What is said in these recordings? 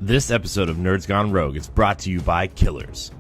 This episode of Nerds Gone Rogue is brought to you by Killers.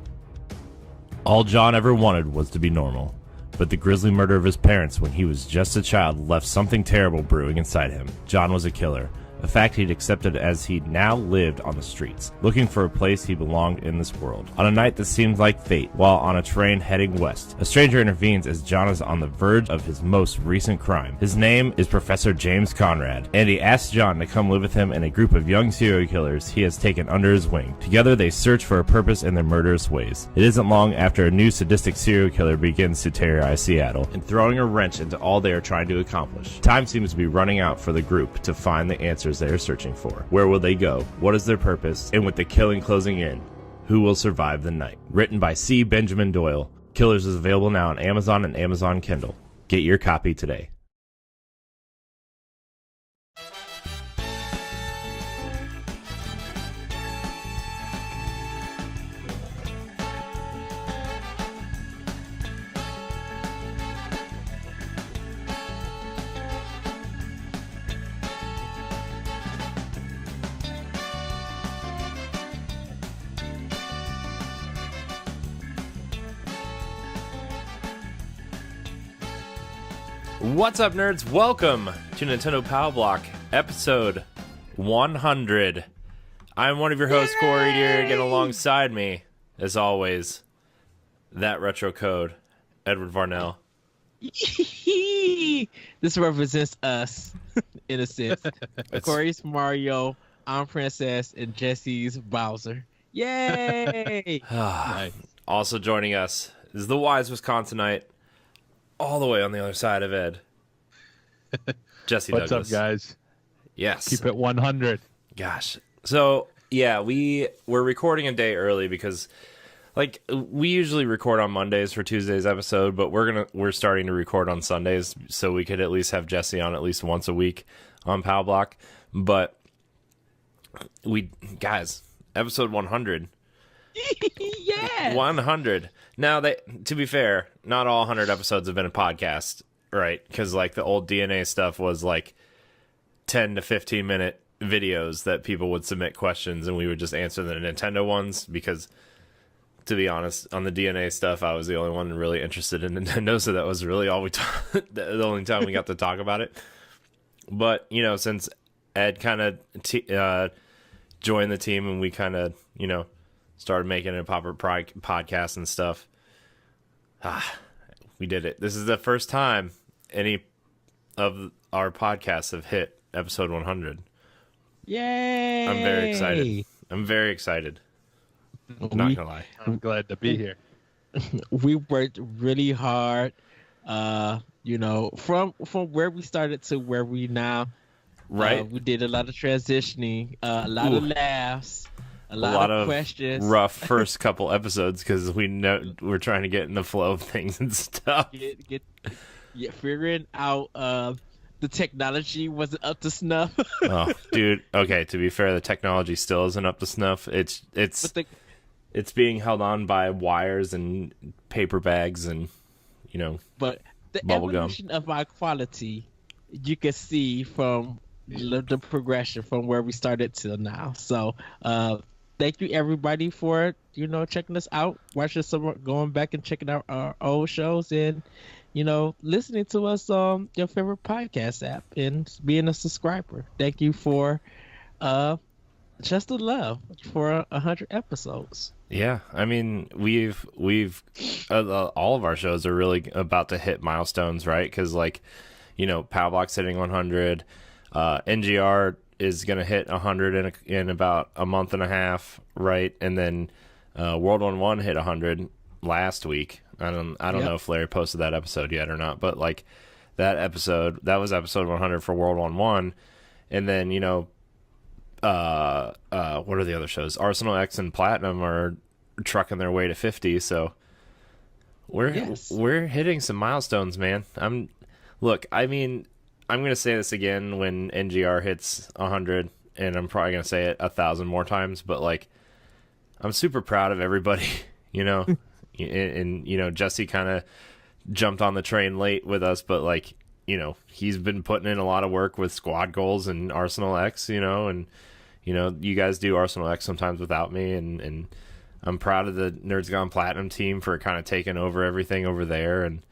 All John ever wanted was to be normal, but the grisly murder of his parents when he was just a child left something terrible brewing inside him. John was a killer, a fact he'd accepted as he now lived on the streets, looking for a place he belonged in this world. On a night that seemed like fate, while on a train heading west, a stranger intervenes as John is on the verge of his most recent crime. His name is Professor James Conrad, and he asks John to come live with him and a group of young serial killers he has taken under his wing. Together they search for a purpose in their murderous ways. It isn't long after a new sadistic serial killer begins to terrorize Seattle, and throwing a wrench into all they are trying to accomplish. Time seems to be running out for the group to find the answers they are searching for. Where will they go? What is their purpose? And with the killing closing in, who will survive the night? Written by C. Benjamin Doyle, Killers is available now on Amazon and Amazon Kindle. Get your copy today. What's up, nerds? Welcome to Nintendo Pow Block, episode 100. I'm one of your hosts, Corey Dirrig, and alongside me, as always, that retro code, Edward Varnell. This represents us, in a sense. Corey's Mario, I'm Princess, and Jesse's Bowser. Yay! Nice. Also joining us is the wise Wisconsinite, all the way on the other side of Ed, Jesse What's Douglas. Up, guys? Yes. Keep it 100. Gosh. So, yeah, we're recording a day early because, like, we usually record on Mondays for Tuesday's episode, but we're starting to record on Sundays so we could at least have Jesse on at least once a week on Pow Block. But guys, episode 100. Yeah. 100. Now, to be fair, not all 100 episodes have been a podcast, right? Because, like, the old DNA stuff was, like, 10 to 15 minute videos that people would submit questions, and we would just answer the Nintendo ones, because, to be honest, on the DNA stuff, I was the only one really interested in Nintendo, so that was really all the only time we got to talk about it. But, you know, since Ed kind of joined the team, and we kind of, you know, started making a proper podcast and stuff. We did it. This is the first time any of our podcasts have hit episode 100. Yay! I'm very excited. Not gonna lie. I'm glad to be here. We worked really hard, you know, from where we started to where we now. Right. We did a lot of transitioning, a lot of laughs. A lot of questions. Rough first couple episodes because we're trying to get in the flow of things and stuff. Figuring out the technology wasn't up to snuff. Oh, dude. Okay, to be fair, the technology still isn't up to snuff. It's being held on by wires and paper bags and, you know, but the evolution of our quality, you can see from the progression from where we started till now. So, thank you everybody for, you know, checking us out, watching some, going back and checking out our old shows, and, you know, listening to us on your favorite podcast app and being a subscriber. Thank you for just the love for 100 episodes. Yeah, I mean, we've all of our shows are really about to hit milestones, right? Because, like, you know, Pow Block's hitting 100, NGR is going to hit 100 in about a month and a half, right? And then World 1 hit 100 last week. I don't know if Larry posted that episode yet or not, but, like, that was episode 100 for World 1. And then, you know, what are the other shows? Arsenal X and Platinum are trucking their way to 50, so we're hitting some milestones, man. I'm going to say this again when NGR hits 100, and I'm probably going to say it 1,000 more times, but, like, I'm super proud of everybody, you know, and, you know, Jesse kind of jumped on the train late with us, but, like, you know, he's been putting in a lot of work with squad goals and Arsenal X, you know, and, you guys do Arsenal X sometimes without me, and I'm proud of the Nerds Gone Platinum team for kind of taking over everything over there, and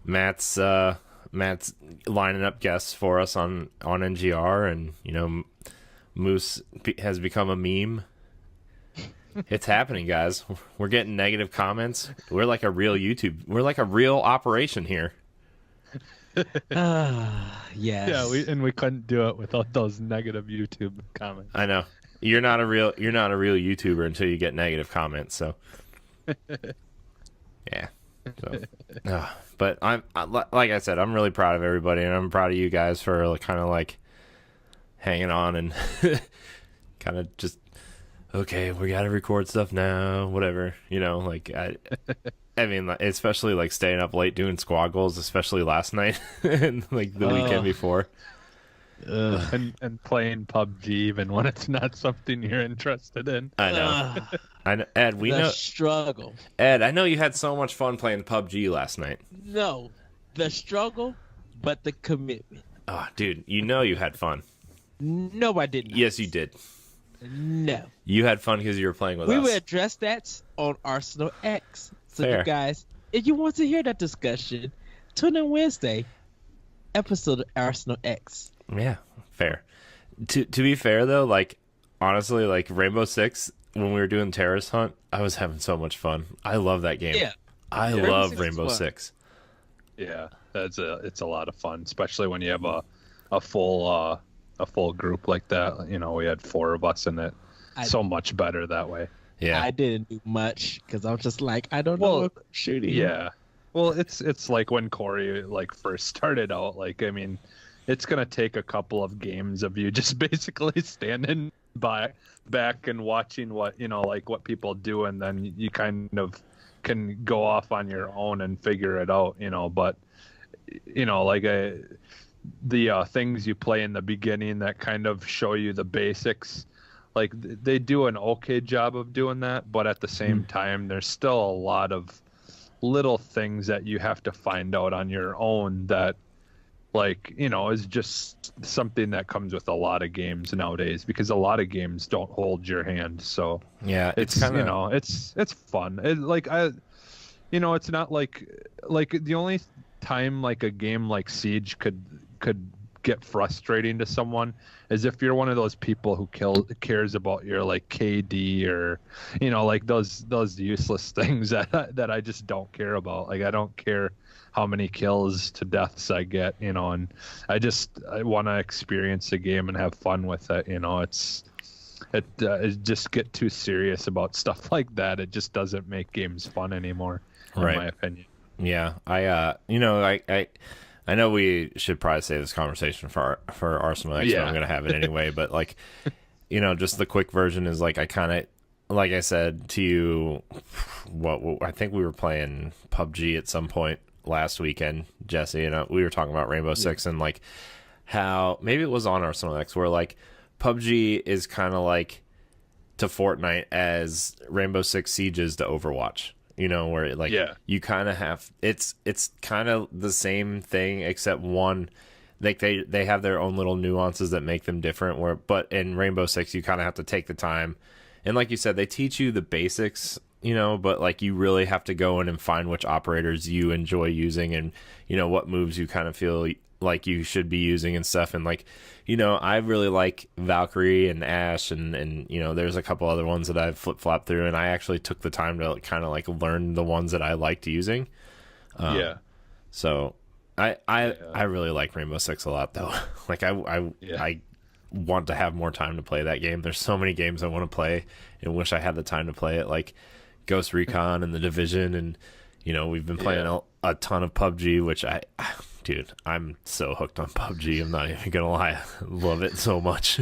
Matt's lining up guests for us on NGR, and Moose has become a meme. It's happening, guys. We're getting negative comments. We're like a real operation here. Yes. Yeah, we couldn't do it without those negative YouTube comments. I know. You're not a real YouTuber until you get negative comments, so yeah. So, but like I said, I'm really proud of everybody, and I'm proud of you guys for kind of like hanging on and kind of just, okay, we got to record stuff now, whatever, I mean, especially like staying up late doing squad goals, especially last night and like the weekend before. And playing PUBG even when it's not something you're interested in. I know. I know. Ed, struggle. Ed, I know you had so much fun playing PUBG last night. No, the struggle, but the commitment. Oh, dude, you had fun. No, I didn't. Yes, you did. No. You had fun because you were playing with us. We will address that on Arsenal X. So Fair. you guys, if you want to hear that discussion, tune in Wednesday episode of Arsenal X. Yeah, fair. To be fair though, like honestly, like Rainbow Six, when we were doing Terrorist Hunt, I was having so much fun. I love that game. Yeah. I love Rainbow Six. Yeah, it's a lot of fun, especially when you have a full group like that. We had 4 of us in it. So much better that way. Yeah. I didn't do much because I was just like, I don't know what shooting. Yeah. Well, it's like when Corey first started out. It's gonna take a couple of games of you just basically standing back and watching what what people do, and then you kind of can go off on your own and figure it out. But the things you play in the beginning that kind of show you the basics. They do an okay job of doing that, but at the same time, there's still a lot of little things that you have to find out on your own that, is just something that comes with a lot of games nowadays, because a lot of games don't hold your hand. So yeah, it's kind of it's fun. It's not like the only time a game like Siege could get frustrating to someone is if you're one of those people who cares about your KD or those useless things that I just don't care about. I don't care how many kills to deaths I get, and I want to experience the game and have fun with it. It just get too serious about stuff like that. It just doesn't make games fun anymore, in my opinion. Yeah, I know we should probably save this conversation for Arsenal X, but I'm going to have it anyway. But, just the quick version is, I kind of, like I said to you, I think we were playing PUBG at some point last weekend, Jesse, and we were talking about Rainbow Six and, how, maybe it was on Arsenal X, where, PUBG is kind of to Fortnite as Rainbow Six Siege is to Overwatch. Where you kind of have it's kind of the same thing, except one, they have their own little nuances that make them different. But in Rainbow Six, you kind of have to take the time, and like you said, they teach you the basics, but you really have to go in and find which operators you enjoy using, and what moves you kind of feel like you should be using and stuff. And I really like Valkyrie and Ashe, and there's a couple other ones that I've flip-flopped through, and I actually took the time to kind of learn the ones that I liked using. So I really like Rainbow Six a lot, though. I want to have more time to play that game. There's so many games I want to play and wish I had the time to play it, like Ghost Recon and The Division, and we've been playing a ton of PUBG, which dude, I'm so hooked on PUBG. I'm not even gonna lie, I love it so much.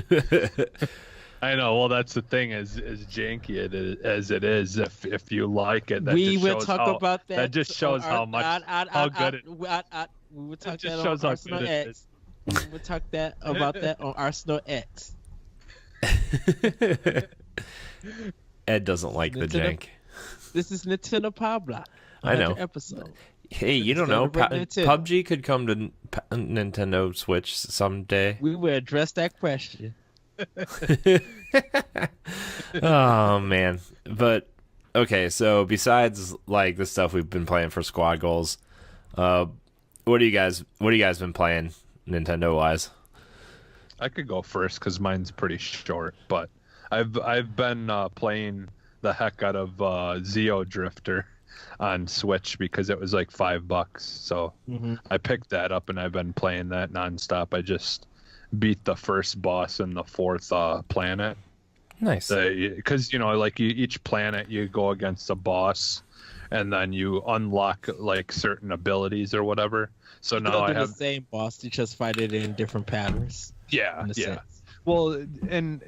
I know. Well, that's the thing. As janky as it is, if you like it, we will talk about that. That just shows how much how good it. We will talk that on Arsenal X. We will talk about that on Arsenal X. Ed doesn't like the jank. This is Nintendo Pow Block. I know. Episode. Hey, you don't know. PUBG could come to Nintendo Switch someday. We will address that question. Oh man. But okay, so besides like the stuff we've been playing for squad goals, what do you guys been playing Nintendo wise? I could go first because mine's pretty short, but I've been playing the heck out of Zeo Drifter on Switch because it was like $5. So I picked that up and I've been playing that nonstop. I just beat the first boss in the fourth planet. Nice. Because like each planet you go against a boss, and then you unlock like certain abilities or whatever. So You now don't I do have the same boss. You just fight it in different patterns. yeah In a yeah. sense. Well, and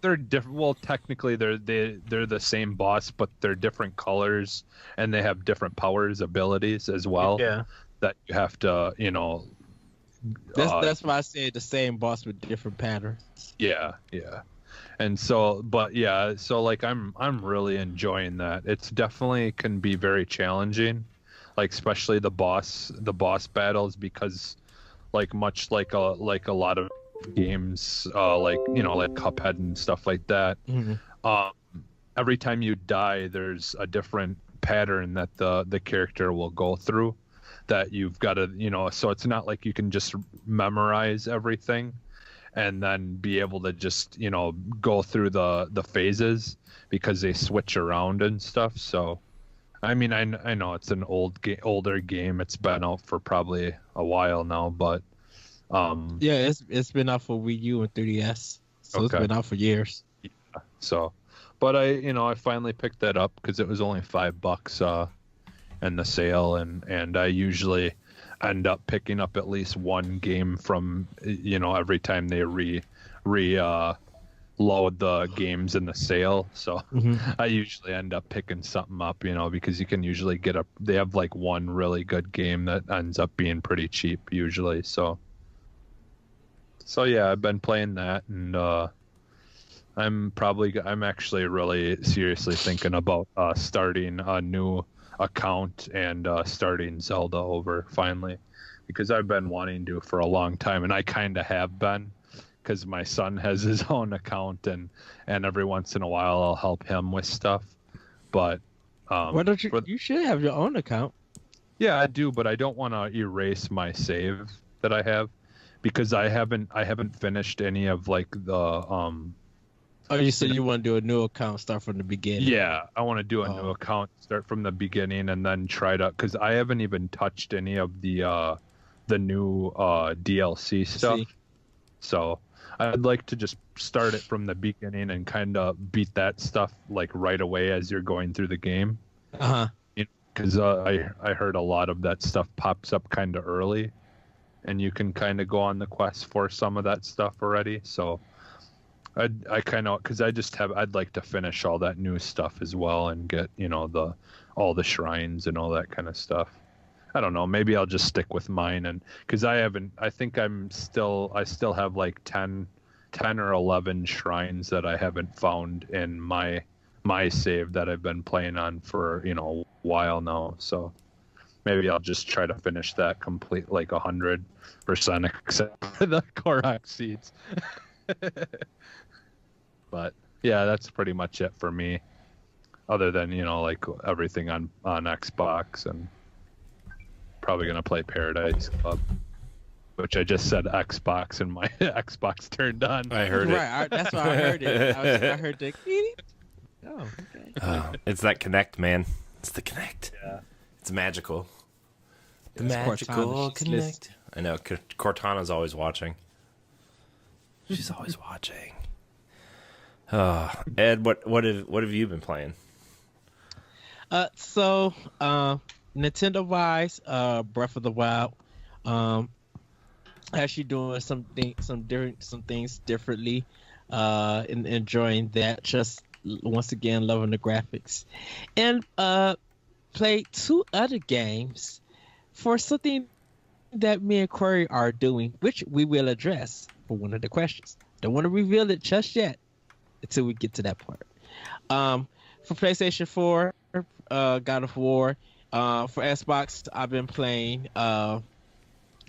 they're different. Well, technically they're the same boss, but they're different colors and they have different powers, abilities as well. Yeah. That you have to That's why I said the same boss with different patterns. Yeah. And so, but yeah, so like I'm really enjoying that. It's definitely can be very challenging, like especially the boss battles, because like much like a lot of games, like like Cuphead and stuff like that. Every time you die, there's a different pattern that the character will go through that you've got to so it's not like you can just memorize everything and then be able to just go through the phases, because they switch around and stuff. So I mean, I know it's an older game. It's been out for probably a while now, but Yeah, it's been out for Wii U and 3DS, so Okay. it's been out for years. so but I finally picked that up because it was only $5 in the sale, and I usually end up picking up at least one game from every time they load the games in the sale. So I usually end up picking something up, because you can usually they have like one really good game that ends up being pretty cheap usually. So yeah, I've been playing that, and I'm actually really seriously thinking about starting a new account and starting Zelda over finally, because I've been wanting to for a long time, and I kind of have been, because my son has his own account, and every once in a while I'll help him with stuff. But Why don't you? You should have your own account. yeah, I do, but I don't want to erase my save that I have, because I haven't finished any of like the Oh, you said you want to do a new account, start from the beginning. Yeah, I want to do a new account, start from the beginning, and then try to, because I haven't even touched any of the new DLC stuff. See. So I'd like to just start it from the beginning and kind of beat that stuff like right away as you're going through the game. Because I heard a lot of that stuff pops up kind of early, and you can kind of go on the quest for some of that stuff already. So I kind of, because I'd like to finish all that new stuff as well and get all the shrines and all that kind of stuff. I don't know, maybe I'll just stick with mine, and because I think I still have like 10 or 11 shrines that I haven't found in my save that I've been playing on for a while now. So maybe I'll just try to finish that complete like 100% except for the Korok seeds. But yeah, that's pretty much it for me, other than like everything on Xbox, and probably gonna play Paradise Club, which I just said Xbox and my Xbox turned on. I heard it. Right, that's why I heard it. I heard the. Oh, okay. It's that Connect, man. It's the Connect. Yeah. It's magical. The It's magical Cortana. She's Connect. I know. Cortana's always watching. She's always watching. Ed, what have you been playing? So Nintendo wise, Breath of the Wild, actually doing some things differently, and enjoying that. Just once again, loving the graphics, and played 2 other games for something that me and Corey are doing, which we will address for one of the questions. Don't want to reveal it just yet until we get to that part. For PlayStation 4, God of War. For Xbox, I've been playing. Now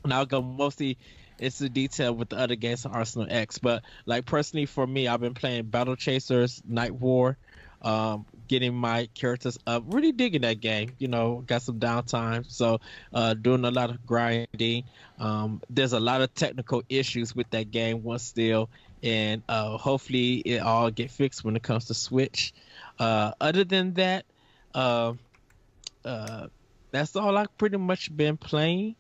I'll go mostly it's the detail with the other games on Arsenal X. But like personally for me, I've been playing Battle Chasers, Night War, getting my characters up. Really digging that game. You know, got some downtime, so doing a lot of grinding. There's a lot of technical issues with that game once still, and hopefully it all get fixed when it comes to Switch. Other than that, that's all I've pretty much been playing.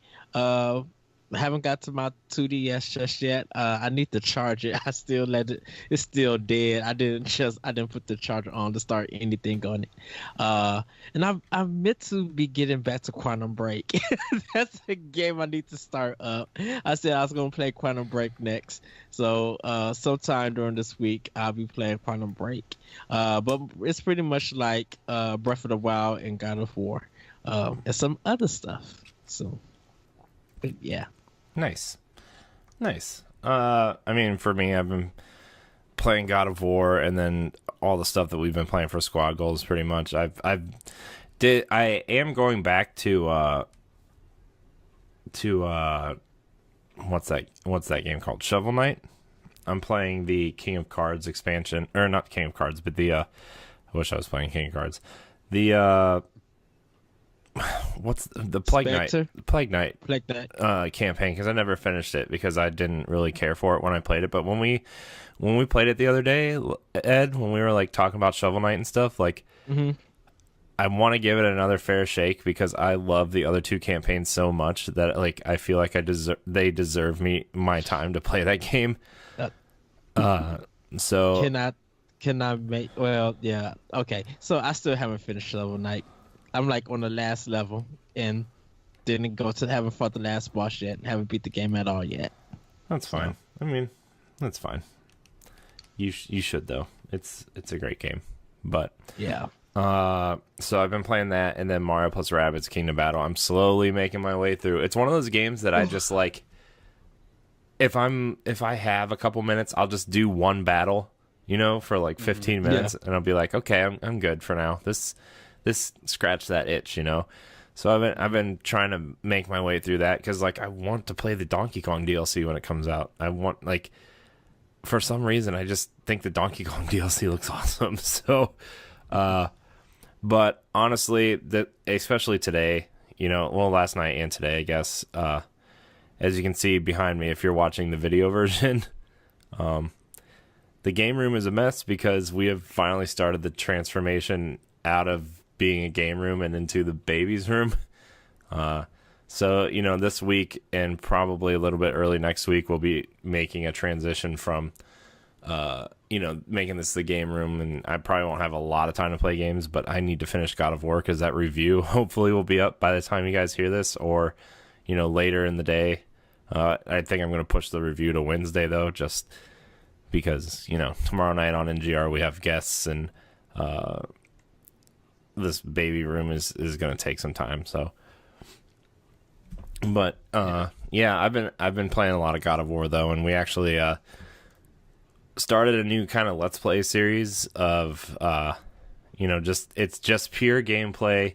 I haven't got to my 2DS just yet. I need to charge it. I still let it. It's still dead. I didn't put the charger on to start anything on it. And I'm meant to be getting back to Quantum Break. That's a game I need to start up. I said I was gonna play Quantum Break next. So sometime during this week I'll be playing Quantum Break. But it's pretty much like Breath of the Wild and God of War, and some other stuff. So yeah. Nice. I mean, for me, I've been playing God of War, and then all the stuff that we've been playing for Squad Goals. Pretty much, I am going back to what's that game called? Shovel Knight. I'm playing the King of Cards expansion, or not King of Cards, but the I wish I was playing King of Cards. The what's the Plague Spectre? Knight? Plague Knight campaign, because I never finished it because I didn't really care for it when I played it. But when we played it the other day, Ed, when we were like talking about Shovel Knight and stuff, like I want to give it another fair shake because I love the other two campaigns so much that like I feel like they deserve my time to play that game. So can I make okay. So I still haven't finished Shovel Knight. I'm like on the last level and haven't fought the last boss yet. Haven't beat the game at all yet. That's fine. I mean, that's fine. You should though. It's a great game. But yeah. So I've been playing that, and then Mario plus Rabbids Kingdom Battle. I'm slowly making my way through. It's one of those games that I just like. If I have a couple minutes, I'll just do one battle, for like 15 minutes, and I'll be like, okay, I'm good for now. This scratched that itch, So I've been trying to make my way through that because like I want to play the Donkey Kong DLC when it comes out. I want for some reason I just think the Donkey Kong DLC looks awesome. So, but honestly, especially today, last night and today, I guess. As you can see behind me, if you're watching the video version, the game room is a mess because we have finally started the transformation out of being a game room and into the baby's room. So, this week and probably a little bit early next week, we'll be making a transition from, making this the game room. And I probably won't have a lot of time to play games, but I need to finish God of War because that review hopefully will be up by the time you guys hear this or, later in the day. I think I'm going to push the review to Wednesday, though, just because, tomorrow night on NGR we have guests and this baby room is going to take some time. So, but yeah, I've been playing a lot of God of War though, and we actually started a new kind of Let's Play series of it's just pure gameplay.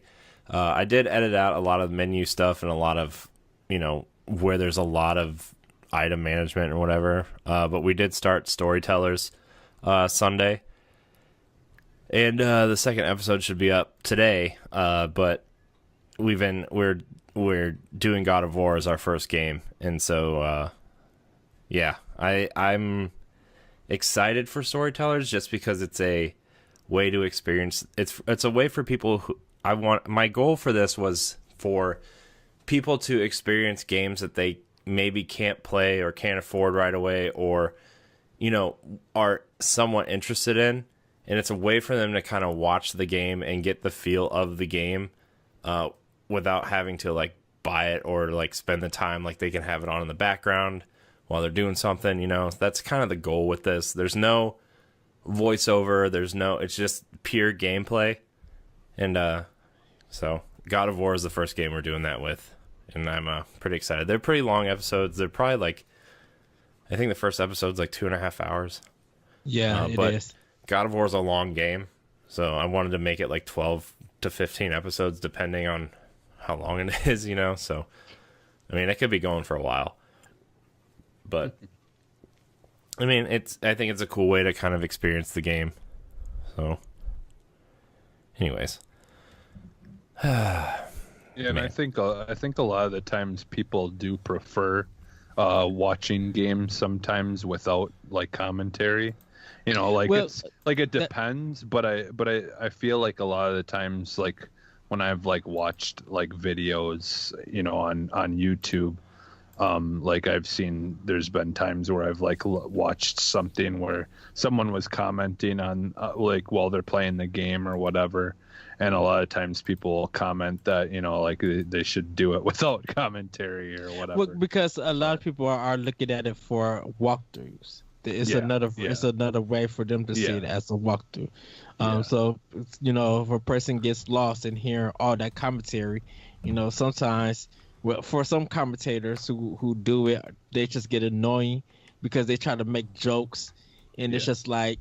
I did edit out a lot of menu stuff and a lot of where there's a lot of item management or whatever. But we did start Storytellers Sunday. And the second episode should be up today, but we're doing God of War as our first game, and so yeah, I'm excited for Storytellers just because it's a way to experience. It's a way for people who my goal for this was for people to experience games that they maybe can't play or can't afford right away, or are somewhat interested in. And it's a way for them to kind of watch the game and get the feel of the game without having to like buy it or like spend the time. Like they can have it on in the background while they're doing something, That's kind of the goal with this. There's no voiceover. It's just pure gameplay. And so God of War is the first game we're doing that with. And I'm pretty excited. They're pretty long episodes. They're probably like, I think the first episode's like 2.5 hours. Yeah, it is. God of War is a long game, so I wanted to make it like 12 to 15 episodes, depending on how long it is, So, I mean, it could be going for a while. But I mean, I think it's a cool way to kind of experience the game. So, anyways. Yeah, and I think a lot of the times people do prefer watching games sometimes without like commentary. You know, like it's like it depends, but I feel like a lot of the times, like when I've like watched like videos, you know, on YouTube, like I've seen there's been times where I've like watched something where someone was commenting on like while they're playing the game or whatever. And a lot of times people will comment that, you know, like they should do it without commentary or whatever. Well, because a lot of people are looking at it for walkthroughs. It's another way for them to see it as a walkthrough. So, you know, if a person gets lost in hearing all that commentary, you know, sometimes, well, for some commentators who do it, they just get annoying because they try to make jokes, and it's just like,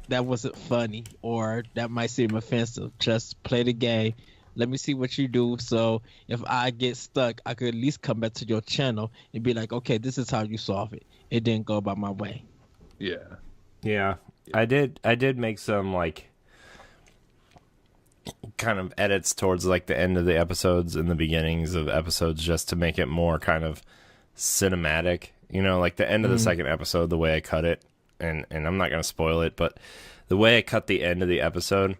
that wasn't funny, or that might seem offensive. Just play the game. Let me see what you do. So if I get stuck, I could at least come back to your channel and be like, okay, this is how you solve it. It didn't go by my way. Yeah. I did make some like kind of edits towards like the end of the episodes and the beginnings of episodes just to make it more kind of cinematic. You know, like the end of the second episode, the way I cut it. And I'm not going to spoil it, but the way I cut the end of the episode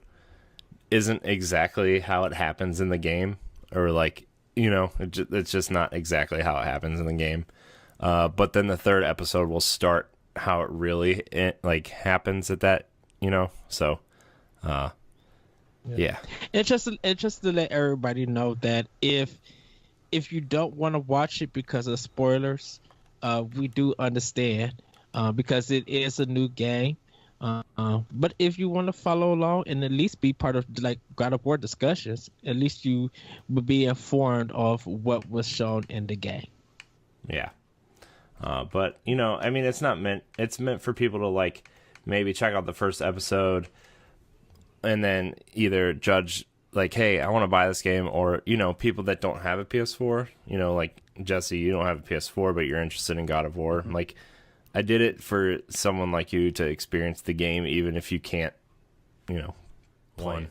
isn't exactly how it happens in the game, or like, you know, it's just not exactly how it happens in the game. But then the third episode will start how it really like happens at that, you know. So, yeah. It's just to let everybody know that if you don't want to watch it because of spoilers, we do understand. Because it is a new game. But if you want to follow along and at least be part of like God of War discussions, at least you would be informed of what was shown in the game. Yeah. But, you know, I mean, it's meant for people to like maybe check out the first episode and then either judge like, hey, I want to buy this game, or, you know, people that don't have a PS4, you know, like Jesse, you don't have a PS4, but you're interested in God of War. Like, I did it for someone like you to experience the game, even if you can't, you know, play.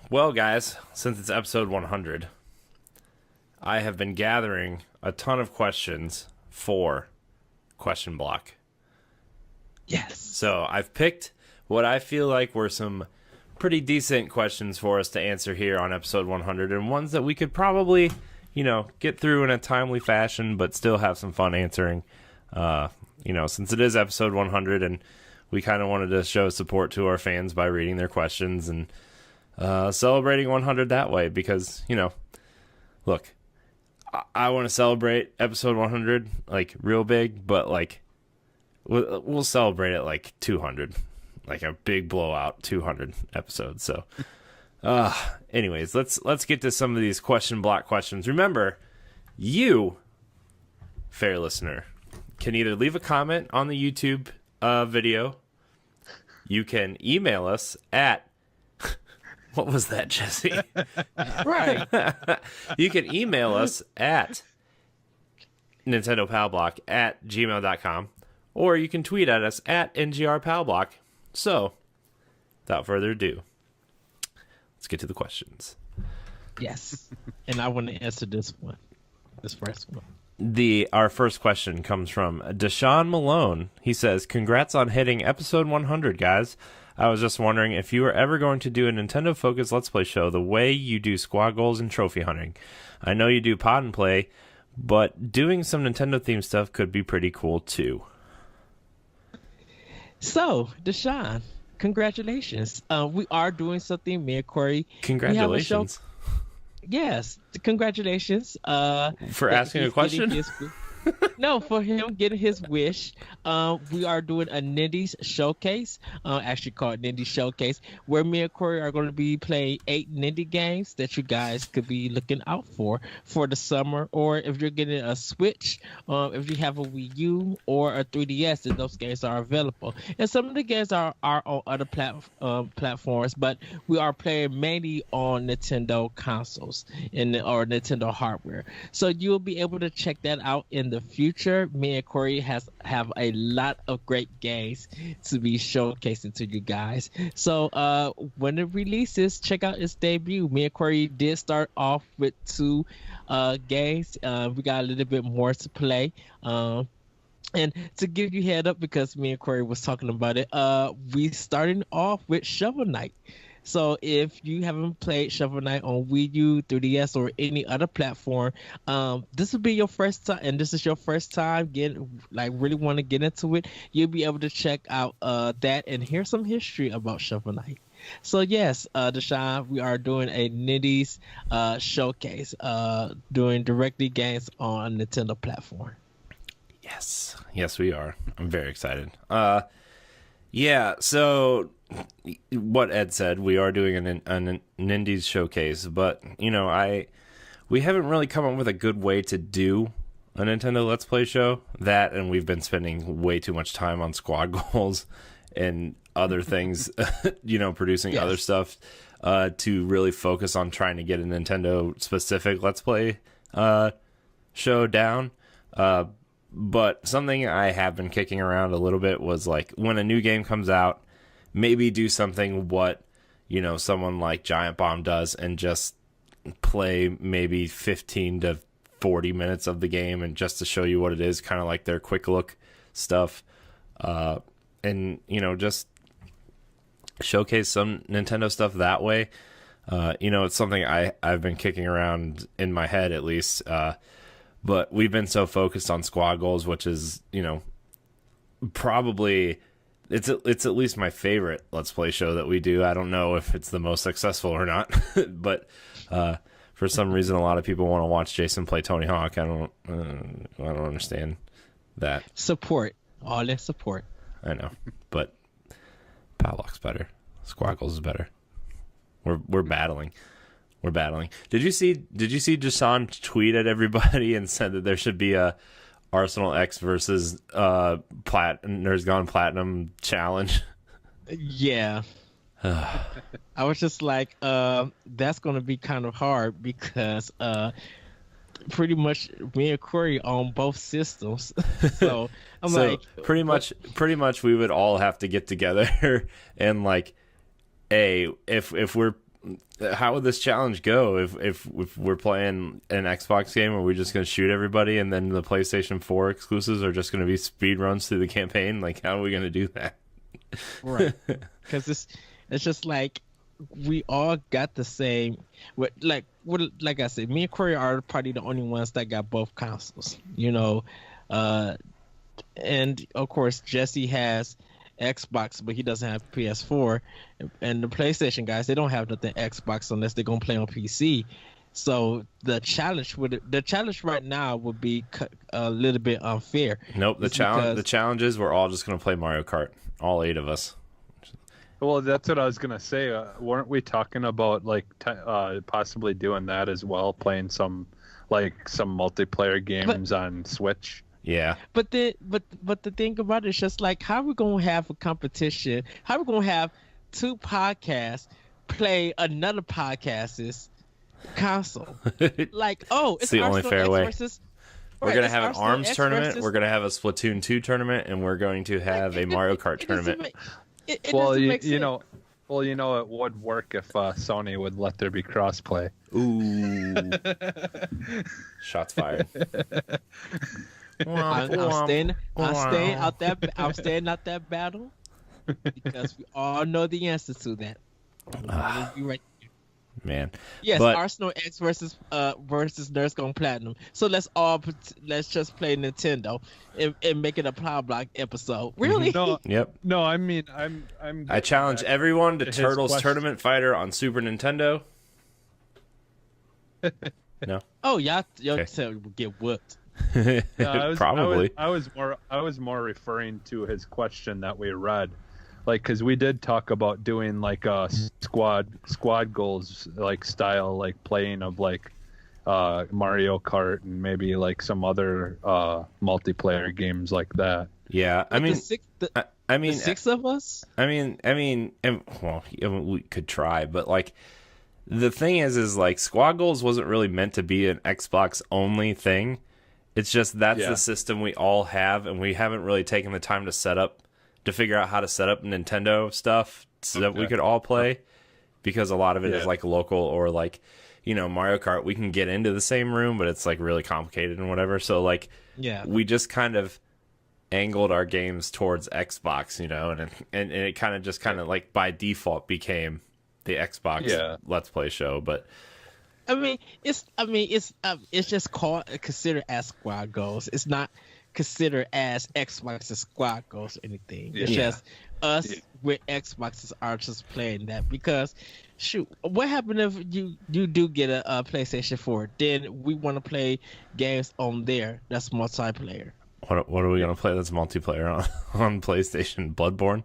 Well, guys, since it's episode 100, I have been gathering a ton of questions for Question Block. Yes. So I've picked what I feel like were some pretty decent questions for us to answer here on episode 100, and ones that we could probably, you know, get through in a timely fashion, but still have some fun answering. You know, since it is episode 100, and we kind of wanted to show support to our fans by reading their questions and celebrating 100 that way. Because, you know, look, I want to celebrate episode 100 like real big, but like we'll celebrate it like 200, like a big blowout 200 episodes. So. Anyways, let's get to some of these question block questions. Remember, you, fair listener, can either leave a comment on the YouTube video. You can email us at what was that, Jesse? Right. You can email us at nintendopowblock@gmail.com, or you can tweet at us at ngrpowblock. So, without further ado, let's get to the questions. Yes. And I want to answer this first one. Our first question comes from Deshaun Malone. He says, "Congrats on hitting episode 100, guys. I was just wondering if you were ever going to do a Nintendo Focus Let's Play show the way you do squad goals and trophy hunting. I know you do pod and play, but doing some Nintendo themed stuff could be pretty cool too." So, Deshaun, congratulations. We are doing something, me and Corey. Congratulations. Yes, congratulations. For asking a question? No, for him getting his wish. We are doing a Nindies showcase, actually called Nindies Showcase, where me and Corey are going to be playing 8 Nindy games that you guys could be looking out for the summer. Or if you're getting a Switch, if you have a Wii U or a 3DS, then those games are available. And some of the games are on other platforms, but we are playing mainly on Nintendo consoles or Nintendo hardware. So you'll be able to check that out in in the future, me and Corey have a lot of great games to be showcasing to you guys. So when it releases, check out its debut. Me and Corey did start off with 2 games. We got a little bit more to play. And to give you head up, because me and Corey was talking about it, we starting off with Shovel Knight. So if you haven't played Shovel Knight on Wii U, 3DS, or any other platform, this will be your first time, and this is your first time really want to get into it, you'll be able to check out that and hear some history about Shovel Knight. So yes, Deshaun, we are doing a Nindies showcase, doing directly games on a Nintendo platform. Yes, we are. I'm very excited. Yeah, so what Ed said, we are doing an Nindies showcase, but we haven't really come up with a good way to do a Nintendo Let's Play show. That, and we've been spending way too much time on squad goals and other things, producing other stuff, to really focus on trying to get a Nintendo specific Let's Play show down. But something I have been kicking around a little bit was, like, when a new game comes out, maybe do something what, someone like Giant Bomb does and just play maybe 15 to 40 minutes of the game, and just to show you what it is, kind of like their quick look stuff. And, just showcase some Nintendo stuff that way. It's something I've been kicking around in my head, at least, but we've been so focused on squad goals, which is, probably it's at least my favorite Let's Play show that we do. I don't know if it's the most successful or not, but for some reason, a lot of people want to watch Jason play Tony Hawk. I don't understand that. Support, all that support. I know, but Pow Block's better. Squad goals is better. We're battling. We're battling. Did you see Jason tweet at everybody and said that there should be a Arsenal X versus Nerds Gone Platinum challenge? Yeah. I was just like, that's going to be kind of hard, because pretty much me and Corey on both systems. So I'm like, pretty much we would all have to get together and, like, if we're, how would this challenge go if we're playing an Xbox game? Are we just going to shoot everybody, and then the PlayStation 4 exclusives are just going to be speed runs through the campaign? Like, how are we going to do that? Right. Because it's just like, we all got the same. Like I said, me and Corey are probably the only ones that got both consoles. And of course Jesse has Xbox, but he doesn't have PS4, and the PlayStation guys, they don't have nothing Xbox unless they're gonna play on PC. So the challenge right now would be a little bit unfair. Nope. The challenge is we're all just gonna play Mario Kart, all 8 of us. Well, that's what I was gonna say. Weren't we talking about possibly doing that as well, playing some multiplayer games on Switch? Yeah. But the thing about it is just like, how are we gonna have a competition? How are we gonna have 2 podcasts play another podcast's console? Like, it's the only fair way. We're going to have an Arsenal ARMS X tournament, versus... we're going to have a Splatoon 2 tournament, and we're going to have a Mario Kart tournament. It it would work if Sony would let there be crossplay. Ooh. Shots fired. I'm staying out that battle, because we all know the answer to that. You right. Man. Yes, Arsenal X versus Nerds Gone Platinum. So let's just play Nintendo and make it a Pow Block episode. Really? No. Yep. No, I mean I challenge everyone to Turtles Tournament Fighter on Super Nintendo. No. Oh, y'all will get whooped. Probably. I was more referring to his question that we read. Like, because we did talk about doing like a squad goals like style, like playing of like Mario Kart and maybe like some other multiplayer games like that. Yeah, I mean, the 6 of us. I mean, we could try, but like the thing is like squad goals wasn't really meant to be an Xbox only thing. It's just that's the system we all have, and we haven't really taken the time to figure out how to set up Nintendo stuff so that we could all play, because a lot of it is like local, or like, you know, Mario Kart, we can get into the same room, but it's like really complicated and whatever. So like, we just kind of angled our games towards Xbox, you know, and it kind of just like by default became the Xbox Let's Play show. But it's just considered as Squad Goals. It's not considered as Xbox's Squad Goals or anything. It's just us with Xbox's artists playing that, because shoot, what happened if you do get a PlayStation 4? Then we want to play games on there that's multiplayer. What are we gonna play that's multiplayer on PlayStation? Bloodborne?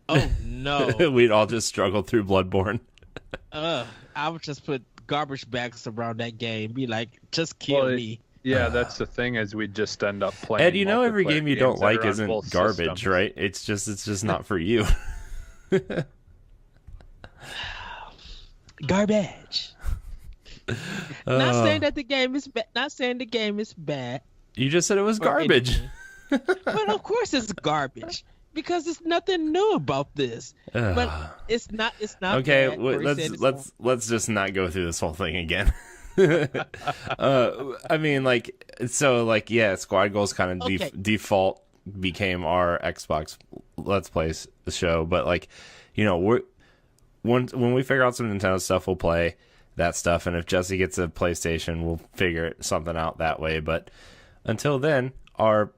Oh no. We'd all just struggle through Bloodborne. I would just put garbage bags around that game, be like, just kill me. Yeah, that's the thing, is we just end up playing. Ed, you know, every game you don't like isn't garbage, systems. Right? It's just not for you. Garbage. Not saying that the game is bad. Not saying the game is bad. You just said it was garbage. But of course it's garbage, because there's nothing new about this. But it's not. Okay, let's just not go through this whole thing again. I mean, like, so, like, Squad Goals kind of default became our Xbox Let's Play show, but like, you know, when we figure out some Nintendo stuff, we'll play that stuff, and if Jesse gets a PlayStation, we'll figure something out that way. But until then, our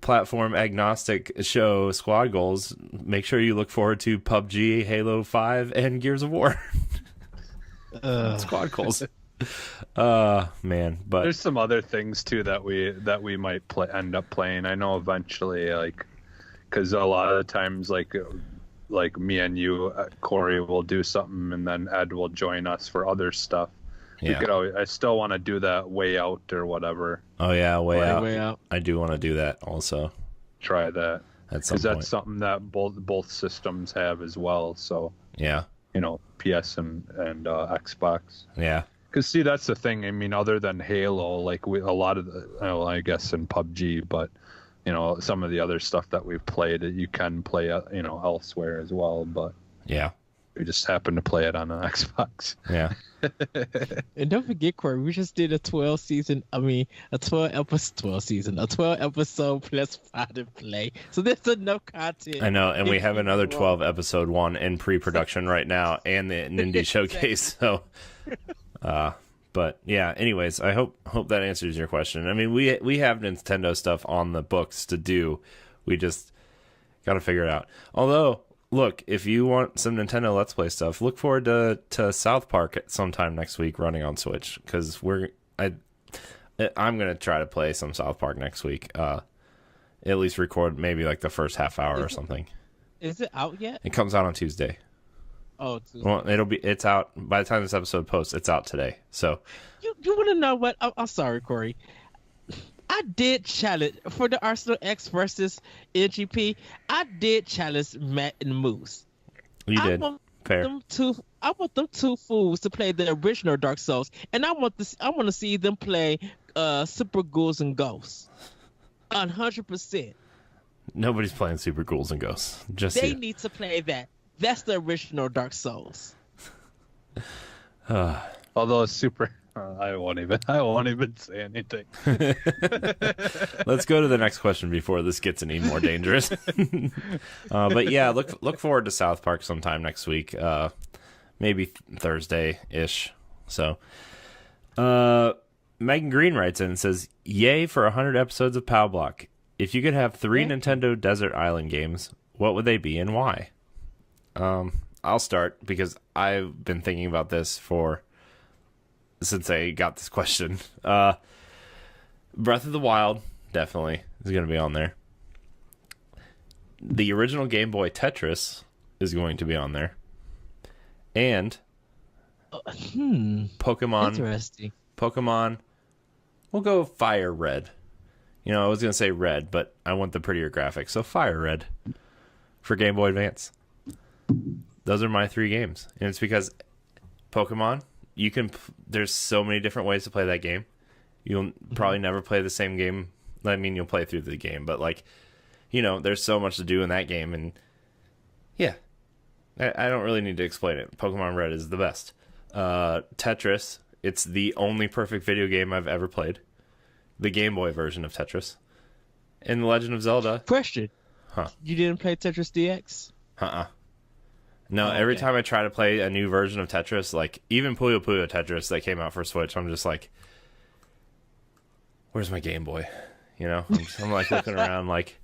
platform agnostic show, Squad Goals, make sure you look forward to PUBG, Halo 5, and Gears of War. Squad Goals. Man, but there's some other things too that we might end up playing. I know eventually, like, because a lot of the times, like me and you, Corey, will do something, and then Ed will join us for other stuff. We could always, I still want to do that Way Out or whatever. Oh yeah, Way Out. I do want to do that also. Try that, because that's something that both systems have as well. So you know, PS and Xbox. Yeah. Because see, that's the thing. I mean, other than Halo, like a lot of I guess in PUBG, but you know, some of the other stuff that we've played, you can play, you know, elsewhere as well. But we just happen to play it on an Xbox. Yeah. And don't forget, Corey, we just did a 12 episode plus 5 to play. So there's enough content. I know, and we have another 12 episode one in pre-production right now, and the Nindy Showcase. So, but yeah. Anyways, I hope that answers your question. I mean, we have Nintendo stuff on the books to do. We just got to figure it out. Although, look, if you want some Nintendo Let's Play stuff, look forward to South Park at sometime next week running on Switch, because I'm gonna try to play some South Park next week. At least record maybe like the first half hour or something. Is it out yet? It comes out on Tuesday. Oh, Tuesday. Well, it's out by the time this episode posts. It's out today. So you want to know what? I'm sorry, Corey. I did challenge for the Arsenal X versus NGP. I did challenge Matt and Moose. You did. Fair. I want them two fools to play the original Dark Souls, and I want to see them play Super Ghouls and Ghosts. 100%. Nobody's playing Super Ghouls and Ghosts. Just they need to play that. That's the original Dark Souls. Although Super. I won't even say anything. Let's go to the next question before this gets any more dangerous. But yeah, look forward to South Park sometime next week. Maybe Thursday-ish. So, Megan Green writes in and says, "Yay for 100 episodes of Pow Block. If you could have 3 Nintendo Desert Island games, what would they be and why?" I'll start because I've been thinking about this since I got this question. Breath of the Wild definitely is going to be on there. The original Game Boy Tetris is going to be on there. And Pokemon. Interesting. Pokemon. We'll go Fire Red. You know, I was going to say Red, but I want the prettier graphics. So Fire Red for Game Boy Advance. Those are my 3 games. And it's because Pokemon, there's so many different ways to play that game. You'll probably never play the same game. I mean, you'll play through the game, but like, there's so much to do in that game, and yeah, I don't really need to explain it. Pokemon Red is the best. Tetris, it's the only perfect video game I've ever played. The Game Boy version of Tetris. And The Legend of Zelda. Question. Huh. You didn't play Tetris DX? No, every time I try to play a new version of Tetris, like even Puyo Puyo Tetris that came out for Switch, I'm just like, where's my Game Boy? I'm like looking around like,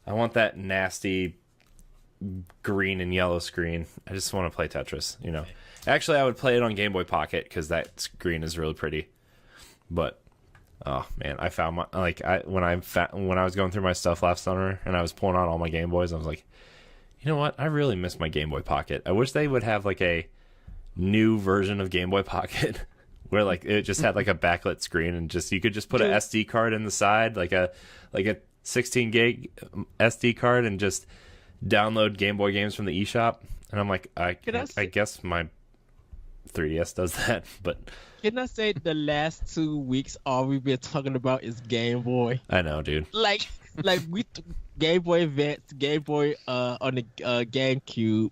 I want that nasty green and yellow screen. I just want to play Tetris, Actually, I would play it on Game Boy Pocket because that screen is really pretty. But oh man, I found my when I was going through my stuff last summer and I was pulling out all my Game Boys, I was like, you know what? I really miss my Game Boy Pocket. I wish they would have like a new version of Game Boy Pocket where like it just had like a backlit screen and you could just put an SD card in the side, like a 16 gig SD card, and just download Game Boy games from the eShop. And I'm like, I guess my 3DS does that, but can I say the last 2 weeks all we've been talking about is Game Boy? I know, dude. Like Game Boy Advance, Game Boy on the GameCube.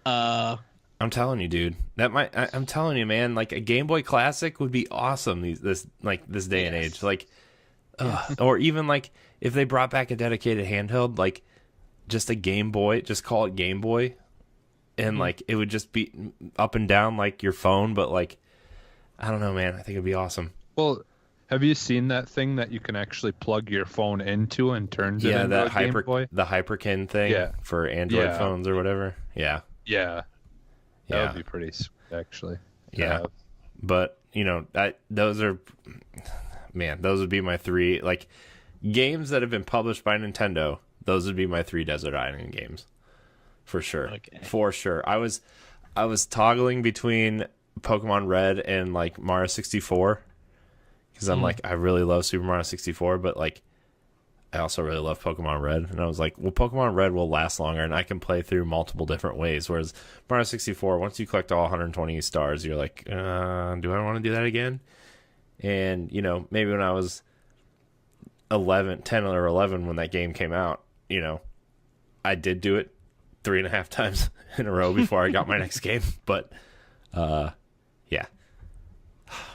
I'm telling you, dude. I'm telling you, man. Like a Game Boy Classic would be awesome. This day and age. Like, or even like if they brought back a dedicated handheld, like just a Game Boy, just call it Game Boy, and like it would just be up and down like your phone, but like I don't know, man. I think it'd be awesome. Well, have you seen that thing that you can actually plug your phone into and turns it into a Game Boy? The Hyperkin thing for Android phones or whatever. Yeah. That would be pretty sweet, actually. Yeah. But, those would be my three, like, games that have been published by Nintendo. Those would be my 3 Desert Island games. For sure. Okay. For sure. I was toggling between Pokemon Red and, like, Mario 64. Because I'm like, I really love Super Mario 64, but, like, I also really love Pokemon Red. And I was like, well, Pokemon Red will last longer, and I can play through multiple different ways. Whereas Mario 64, once you collect all 120 stars, you're like, do I want to do that again? And, maybe when I was 10 or 11 when that game came out, I did do it 3.5 times in a row before I got my next game. But, yeah.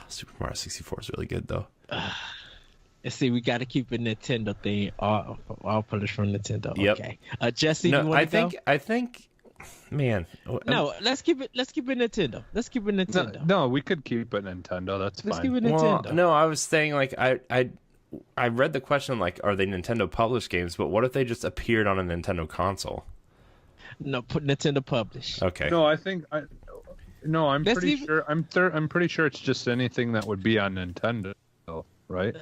Super Mario 64 is really good, though. Let's see, we got to keep a Nintendo thing. All published from Nintendo. Yep. Okay. Jesse, you want to go? I think, man. No, let's keep it Nintendo. Let's keep it Nintendo. No, we could keep it Nintendo. That's fine. Let's keep it Nintendo. Well, no, I was saying like I read the question like, are they Nintendo published games? But what if they just appeared on a Nintendo console? No, put Nintendo published. Okay. No, I'm pretty sure. I'm pretty sure it's just anything that would be on Nintendo, right?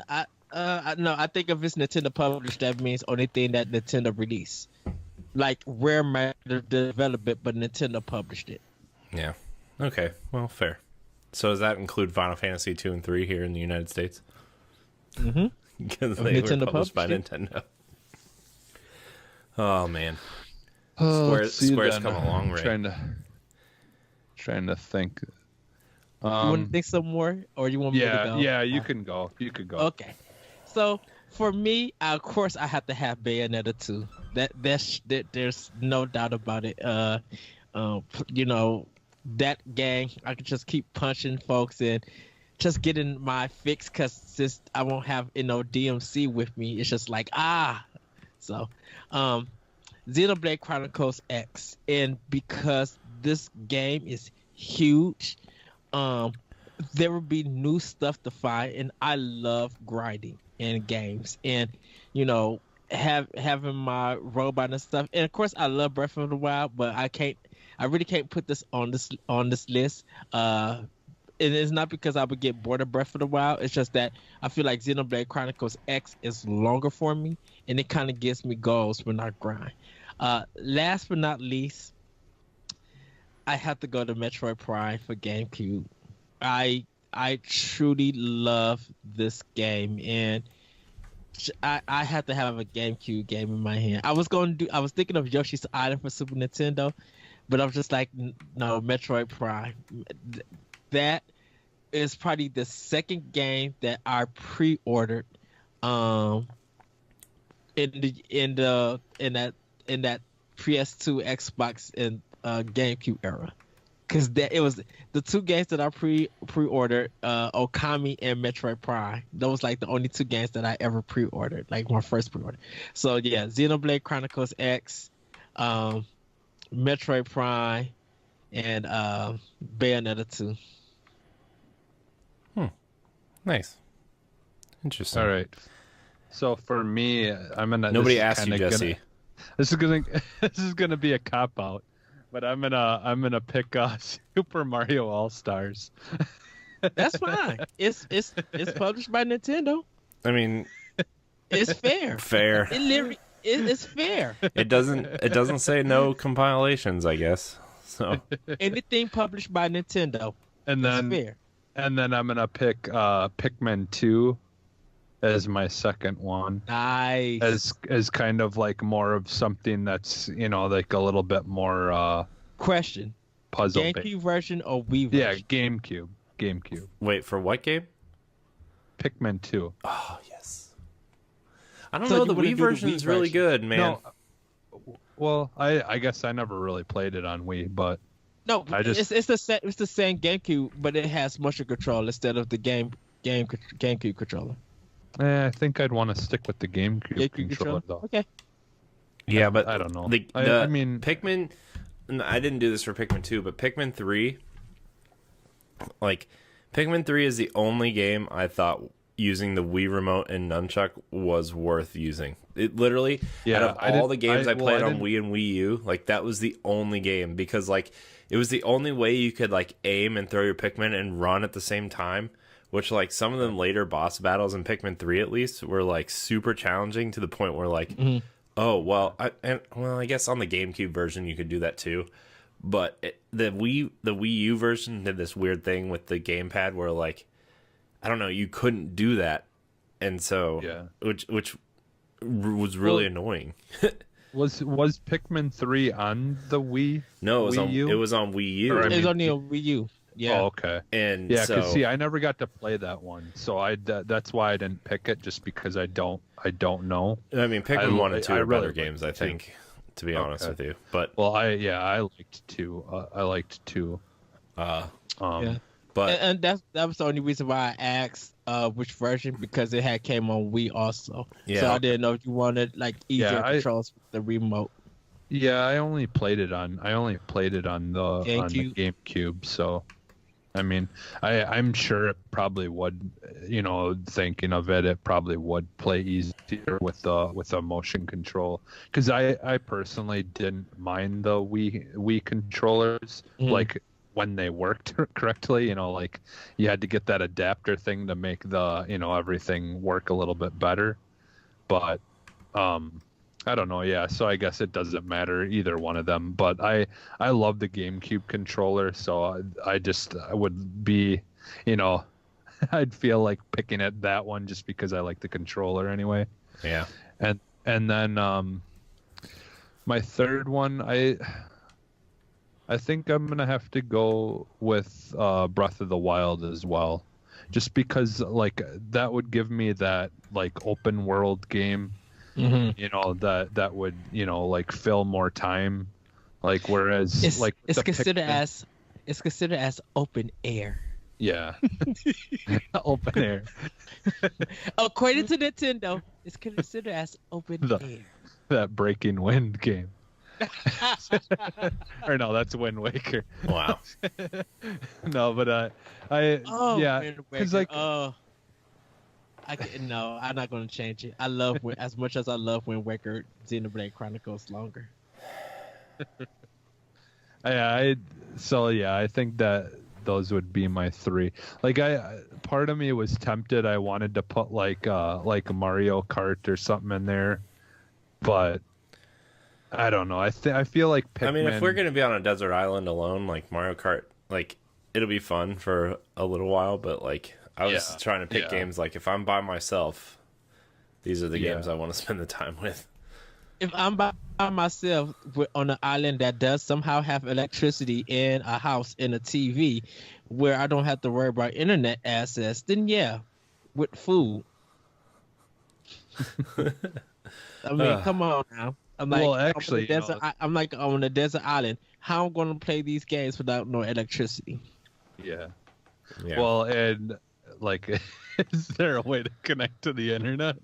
No, I think if it's Nintendo published, that means only thing that Nintendo released. Like Rare might develop it, but Nintendo published it. Yeah. Okay. Well, fair. So does that include Final Fantasy 2 and 3 here in the United States? Mm-hmm. Because they were published by Nintendo. Oh man. Square's come a long way. Trying to think. You want to think some more, or you want me to go? Yeah, you can go. You could go. Okay. So for me, of course, I have to have Bayonetta 2. There's no doubt about it. That gang, I could just keep punching folks and just getting my fix, because since I won't have DMC with me, it's just like So, Xenoblade Chronicles X, and because this game is huge, there will be new stuff to find, and I love grinding in games, and having my robot and stuff. And of course, I love Breath of the Wild, but I really can't put this on this list. And it's not because I would get bored of Breath of the Wild. It's just that I feel like Xenoblade Chronicles X is longer for me, and it kind of gives me goals when I grind. Last but not least, I have to go to Metroid Prime for GameCube. I truly love this game, and I had to have a GameCube game in my hand. I was thinking of Yoshi's Island for Super Nintendo, but I was just like, no, Metroid Prime. That is probably the second game that I pre-ordered in that PS2, Xbox, and GameCube era. Because it was the two games that I pre-ordered, Okami and Metroid Prime. Those like the only two games that I ever pre-ordered, like my first pre-order. So yeah, Xenoblade Chronicles X, Metroid Prime, and Bayonetta 2. Nice. Interesting. All right. So for me, I'm gonna. Nobody asked you, Jesse. This is gonna be a cop out, but I'm gonna pick Super Mario All Stars. That's fine. It's published by Nintendo. I mean, it's fair. Fair. It literally it's fair. It doesn't say no compilations, I guess. So anything published by Nintendo, and then fair. And then I'm gonna pick Pikmin 2 as my second one. Nice. As kind of like more of something that's like a little bit more question. Puzzle. GameCube version or Wii version? Yeah, GameCube. Wait, for what game? Pikmin 2. Oh yes. I don't know. The Wii version is really good, man. No, well, I guess I never really played it on Wii, but. No, it's the same GameCube, but it has motion control instead of the GameCube controller. I think I'd want to stick with the GameCube controller though. Okay. Yeah, but I don't know. I mean, Pikmin. I didn't do this for Pikmin 2, but Pikmin 3. Like, Pikmin 3 is the only game I thought using the Wii remote and nunchuck was worth using. It literally, out of all the games I played on Wii and Wii U, like that was the only game because like it was the only way you could like aim and throw your Pikmin and run at the same time. Which like some of them later boss battles in Pikmin 3 at least were like super challenging to the point where like, oh well, I guess on the GameCube version you could do that too. But the Wii U version did this weird thing with the gamepad where like, I don't know, you couldn't do that, and so which was really annoying. Was Pikmin 3 on the Wii? No, it was was on Wii U. It was only on Wii U. Yeah. Oh, okay. And yeah, so, because see, I never got to play that one, so that's why I didn't pick it, just because I don't know. I mean, Pikmin 1 and 2 are really better games, I think, to be honest with you. But well, I liked 2. I liked 2. But and that was the only reason why I asked which version, because it had came on Wii also. Yeah. So I didn't know if you wanted like easier controls with the remote. Yeah, I only played it on the GameCube. So, I mean, I'm sure it probably would. Thinking of it, it probably would play easier with a motion control. Because I personally didn't mind the Wii controllers like when they worked correctly. Like you had to get that adapter thing to make the everything work a little bit better. But I don't know. Yeah, so I guess it doesn't matter either one of them. But I love the GameCube controller, so I would be, I'd feel like picking it that one just because I like the controller anyway. Yeah. And then my third one, I think I'm gonna have to go with Breath of the Wild as well, just because like that would give me that like open world game. That would like fill more time, like whereas it's considered as open air. Yeah. Open air. According to Nintendo, it's considered as open air. That Breaking Wind game. Or no, that's Wind Waker. Wow. No, but because like no, I'm not going to change it. I love as much as I love Wind Waker, Xenoblade Chronicles longer. I think that those would be my 3. Like part of me was tempted. I wanted to put like Mario Kart or something in there, but I don't know. I feel like Pikmin... I mean, if we're gonna be on a desert island alone, like Mario Kart, like it'll be fun for a little while, but like. I was trying to pick games like if I'm by myself, these are the games I want to spend the time with. If I'm by find myself on an island that does somehow have electricity in a house and a TV, where I don't have to worry about internet access, then yeah, with food. I mean, come on now. I'm like, Well, actually, I'm like on a desert island. How am I going to play these games without no electricity? Yeah. Yeah. Well, and like, is there a way to connect to the internet?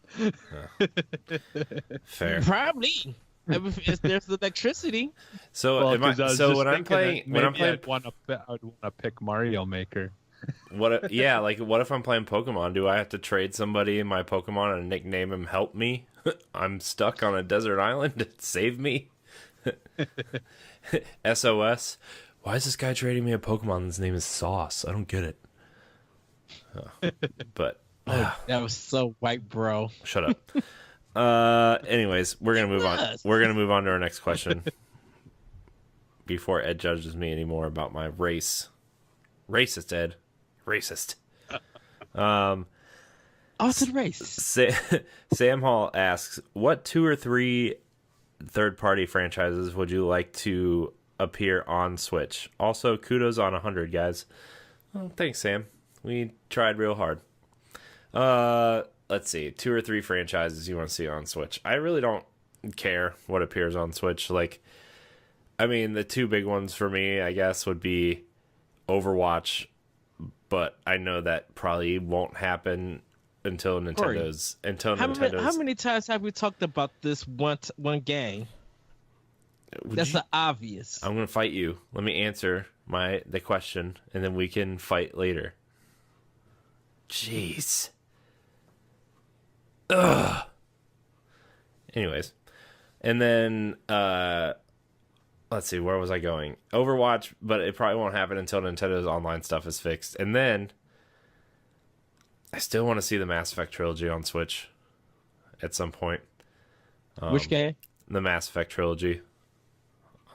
Fair. Probably. If there's electricity. So when I'm playing, I'd want to pick Mario Maker. what if I'm playing Pokemon? Do I have to trade somebody in my Pokemon and nickname him Help Me? I'm stuck on a desert island. Save me. SOS. Why is this guy trading me a Pokemon? His name is Sauce. I don't get it. But that was so white, bro. Shut up. Anyways, we're gonna move on. We're gonna move on to our next question. Before Ed judges me anymore about my race. Racist, Ed. Racist. Awesome race. Sam Hall asks, what 2 or 3 third-party franchises would you like to appear on Switch? Also, kudos on 100, guys. Oh, thanks, Sam. We tried real hard. Let's see. 2 or 3 franchises you want to see on Switch. I really don't care what appears on Switch. Like, I mean, the 2 big ones for me, I guess, would be Overwatch, but I know that probably won't happen until Nintendo's. How many times have we talked about this one game? That's obvious. I'm gonna fight you. Let me answer the question, and then we can fight later. Jeez. Ugh. Anyways, and then let's see, where was I going? Overwatch, but it probably won't happen until Nintendo's online stuff is fixed. And then I still want to see the Mass Effect trilogy on Switch at some point. Which game? The Mass Effect trilogy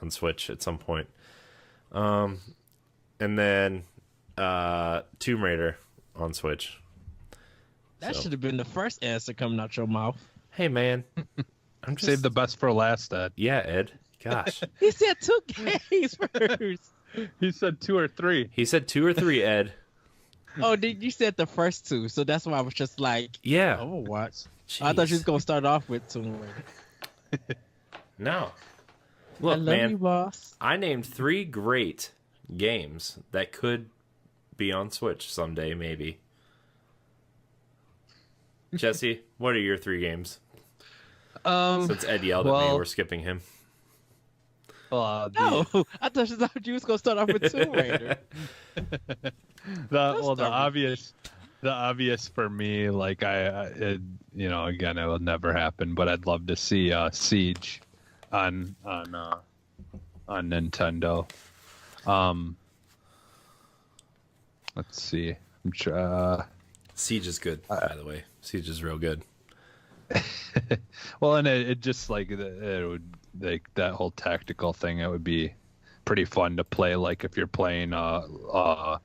on Switch at some point. And then Tomb Raider on Switch. That should have been the first answer coming out your mouth. Hey, man. I'm just... Save the best for last, Ed. Yeah, Ed. Gosh. He said 2 games first. He said 2 or 3. He said 2 or 3, Ed. Oh, you said the first 2, so that's why I was just like, yeah. Overwatch. Jeez. I thought you was going to start off with Tomb Raider. No. Look, I love man, you, boss. I named 3 great games that could be on Switch someday, maybe. Jesse, what are your 3 games? Since Ed yelled at me, we're skipping him. No, I thought you was going to start off with Tomb Raider. The obvious for me, like again, it will never happen, but I'd love to see Siege on Nintendo. Let's see. Siege is good, by the way. Siege is real good. Well, and it just like it would like that whole tactical thing. It would be pretty fun to play. Like if you're playing like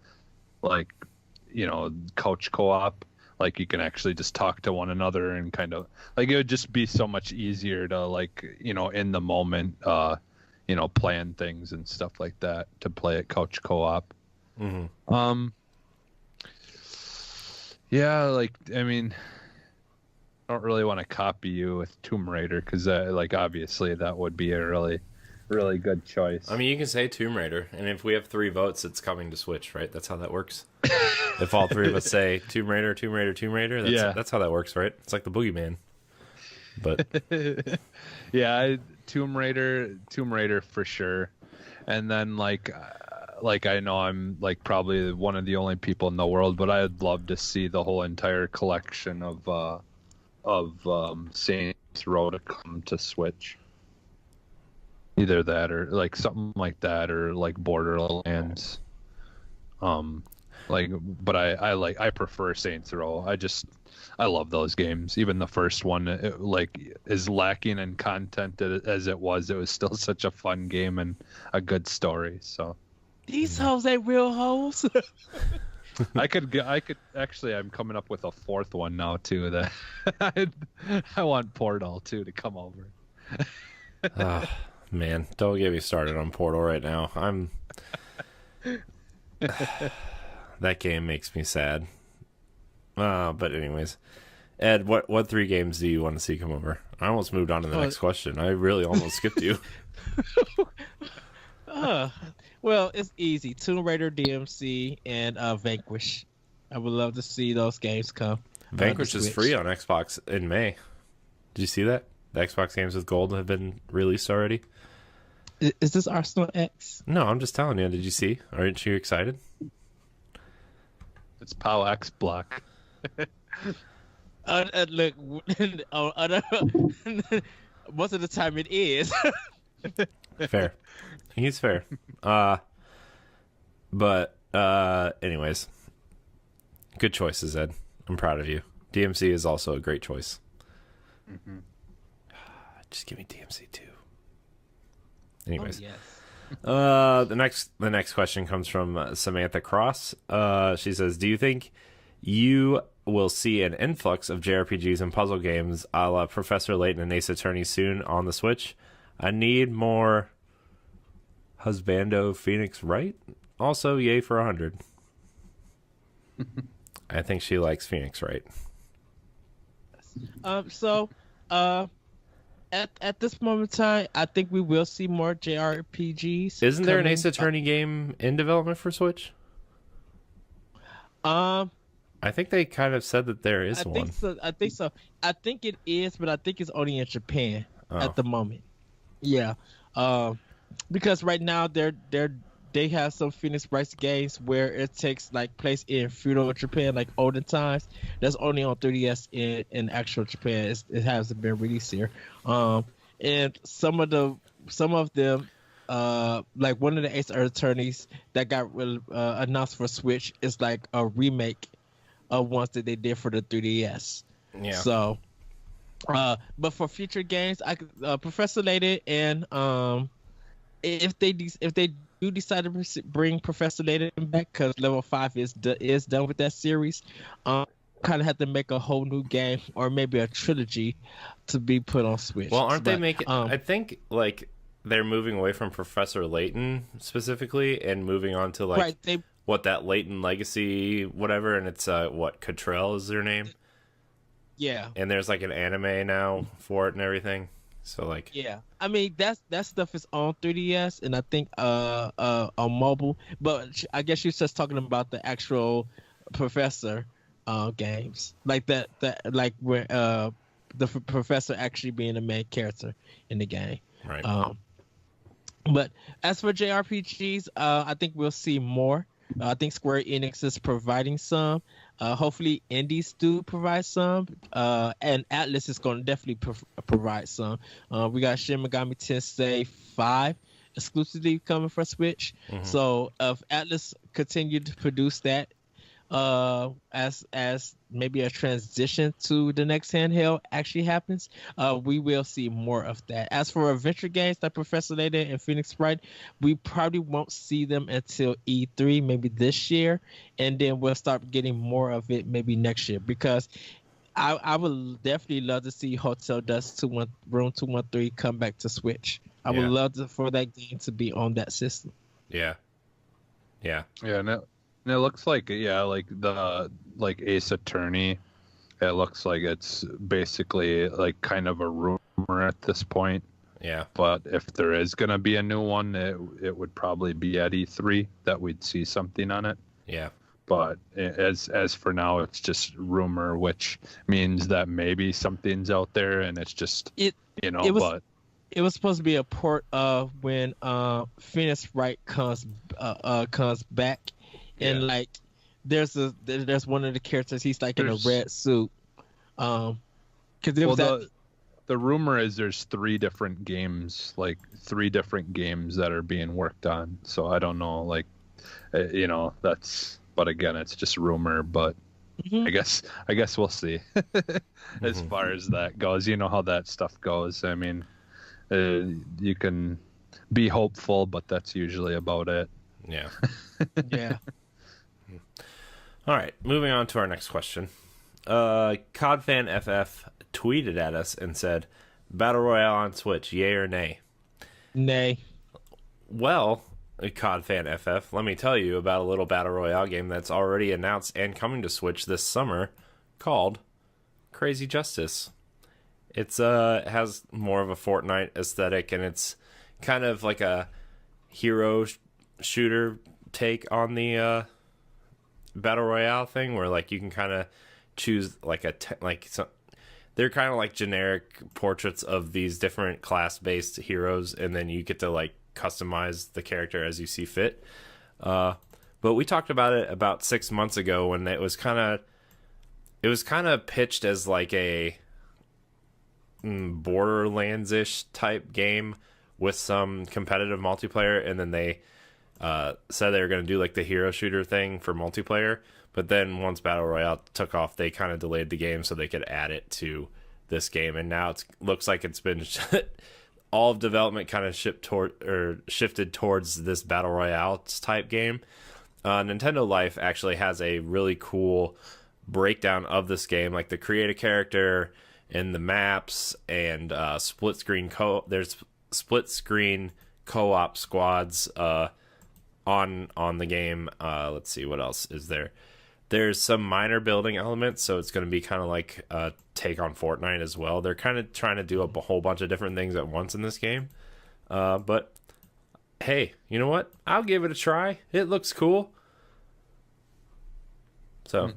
couch co-op, like you can actually just talk to one another and kind of like it would just be so much easier to like in the moment plan things and stuff like that to play at couch co-op. Mm-hmm. Yeah, like I mean, I don't really want to copy you with Tomb Raider because like obviously that would be a really really good choice. I mean, you can say Tomb Raider, and if we have 3 votes, it's coming to Switch, right? That's how that works. If all 3 of us say Tomb Raider, Tomb Raider, Tomb Raider, that's how that works, right? It's like the Boogeyman. But yeah, Tomb Raider for sure. And then like I know I'm like probably one of the only people in the world, but I'd love to see the whole entire collection of Saints Row to come to Switch. Either that or like something like that or like Borderlands. But I prefer Saints Row. I love those games. Even the first one, is lacking in content as it was still such a fun game and a good story. So these hoes ain't real hoes. I could actually. I'm coming up with a 4th one now too. That I want Portal 2 to come over. Man, don't get me started on Portal right now. That game makes me sad. But anyways, Ed, what 3 games do you want to see come over? I almost moved on to the next question. I really almost skipped you. Well, it's easy. Tomb Raider, DMC, and Vanquish. I would love to see those games come. Vanquish is free on Xbox in May. Did you see that? The Xbox games with gold have been released already. Is this Arsenal X? No, I'm just telling you. Did you see? Aren't you excited? It's Pow Block. Look, most of the time it is. Fair. He's fair. But anyways, good choices, Ed. I'm proud of you. DMC is also a great choice. Mm-hmm. Just give me DMC too. Anyways, yes. The next question comes from Samantha Cross. She says, "Do you think you will see an influx of JRPGs and puzzle games a la Professor Layton and Ace Attorney soon on the Switch? I need more Husbando Phoenix Wright. Also, yay for 100." I think she likes Phoenix Wright. At this moment in time, I think we will see more JRPGs. Isn't there an Ace Attorney game in development for Switch? I think they kind of said that there is one. I think so. I think it is, but I think it's only in Japan at the moment. Yeah. Because right now they have some Phoenix Wright games where it takes like place in feudal Japan, like olden times. That's only on 3DS in actual Japan. It hasn't been released here. And some of them, like one of the Ace Attorneys that got announced for Switch is like a remake of ones that they did for the 3DS. Yeah. So, but for future games, Professor Layton and if they do decide to bring Professor Layton back, because Level 5 is done with that series, kind of have to make a whole new game or maybe a trilogy to be put on Switch. Well, aren't they making? I think like they're moving away from Professor Layton specifically and moving on to like that Layton Legacy whatever, and it's what Cottrell is their name. Yeah. And there's like an anime now for it and everything. So like, yeah, I mean that stuff is on 3DS and I think on mobile, but I guess you're just talking about the actual Professor games, like that like where the Professor actually being the main character in the game. Right. But as for JRPGs, I think we'll see more. I think Square Enix is providing some. Hopefully, Indies do provide some, and Atlas is going to definitely provide some. We got Shin Megami Tensei 5 exclusively coming for Switch. Mm-hmm. So, if Atlas continue to produce that, as maybe a transition to the next handheld actually happens, we will see more of that. As for adventure games like Professor Layton and Phoenix Wright, we probably won't see them until E3, maybe this year, and then we'll start getting more of it maybe next year, because I would definitely love to see Hotel Dusk Room 213 come back to Switch. I would love for that game to be on that system. Yeah. And it looks like the Ace Attorney, it looks like it's basically like kind of a rumor at this point. Yeah. But if there is gonna be a new one, it would probably be at E3 that we'd see something on it. Yeah. But as for now, it's just rumor, which means that maybe something's out there and it's just It was supposed to be a port of when Phoenix Wright comes back. And like, there's one of the characters. He's like in a red suit. Because the rumor is there's 3 different games that are being worked on. So I don't know, like, that's. But again, it's just rumor. But I guess we'll see as far as that goes. You know how that stuff goes. I mean, you can be hopeful, but that's usually about it. Yeah. Yeah. All right, moving on to our next question. CodFanFF tweeted at us and said, Battle Royale on Switch, yay or nay? Nay. Well, COD fan FF, let me tell you about a little Battle Royale game that's already announced and coming to Switch this summer called Crazy Justice. It's has more of a Fortnite aesthetic, and it's kind of like a hero shooter take on the Battle Royale thing, where like you can kind of choose like they're kind of like generic portraits of these different class-based heroes, and then you get to like customize the character as you see fit. But we talked about it about 6 months ago when it was kind of pitched as like a Borderlands-ish type game with some competitive multiplayer, and then they said they were going to do like the hero shooter thing for multiplayer. But then once Battle Royale took off, they kind of delayed the game so they could add it to this game, and now it looks like it's been all of development kind of shifted towards this Battle Royale type game. Nintendo Life actually has a really cool breakdown of this game, like the create a character and the maps, and split screen co-op squads on the game. Let's see, what else is there. There's some minor building elements, so it's going to be kind of like a take on Fortnite as well. They're kind of trying to do a whole bunch of different things at once in this game. But hey, you know what? I'll give it a try. It looks cool. So,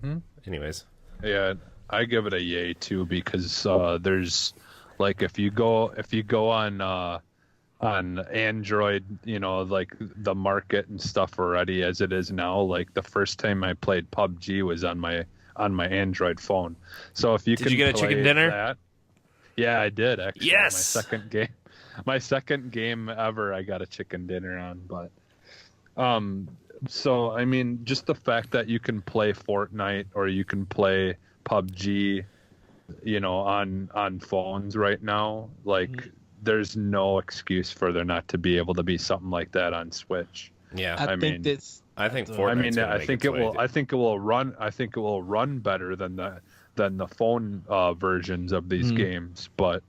anyways. Yeah, I give it a yay too, because there's like if you go on Android, you know, like the market and stuff already as it is now. Like the first time I played PUBG was on my Android phone. So if you did you get a chicken dinner? Yeah, I did actually. Yes, my second game ever. I got a chicken dinner on, but so I mean, just the fact that you can play Fortnite or you can play PUBG, you know, on phones right now, like. There's no excuse for there not to be able to be something like that on Switch. Yeah, I think Fortnite's I think it will run better than the phone versions of these games. But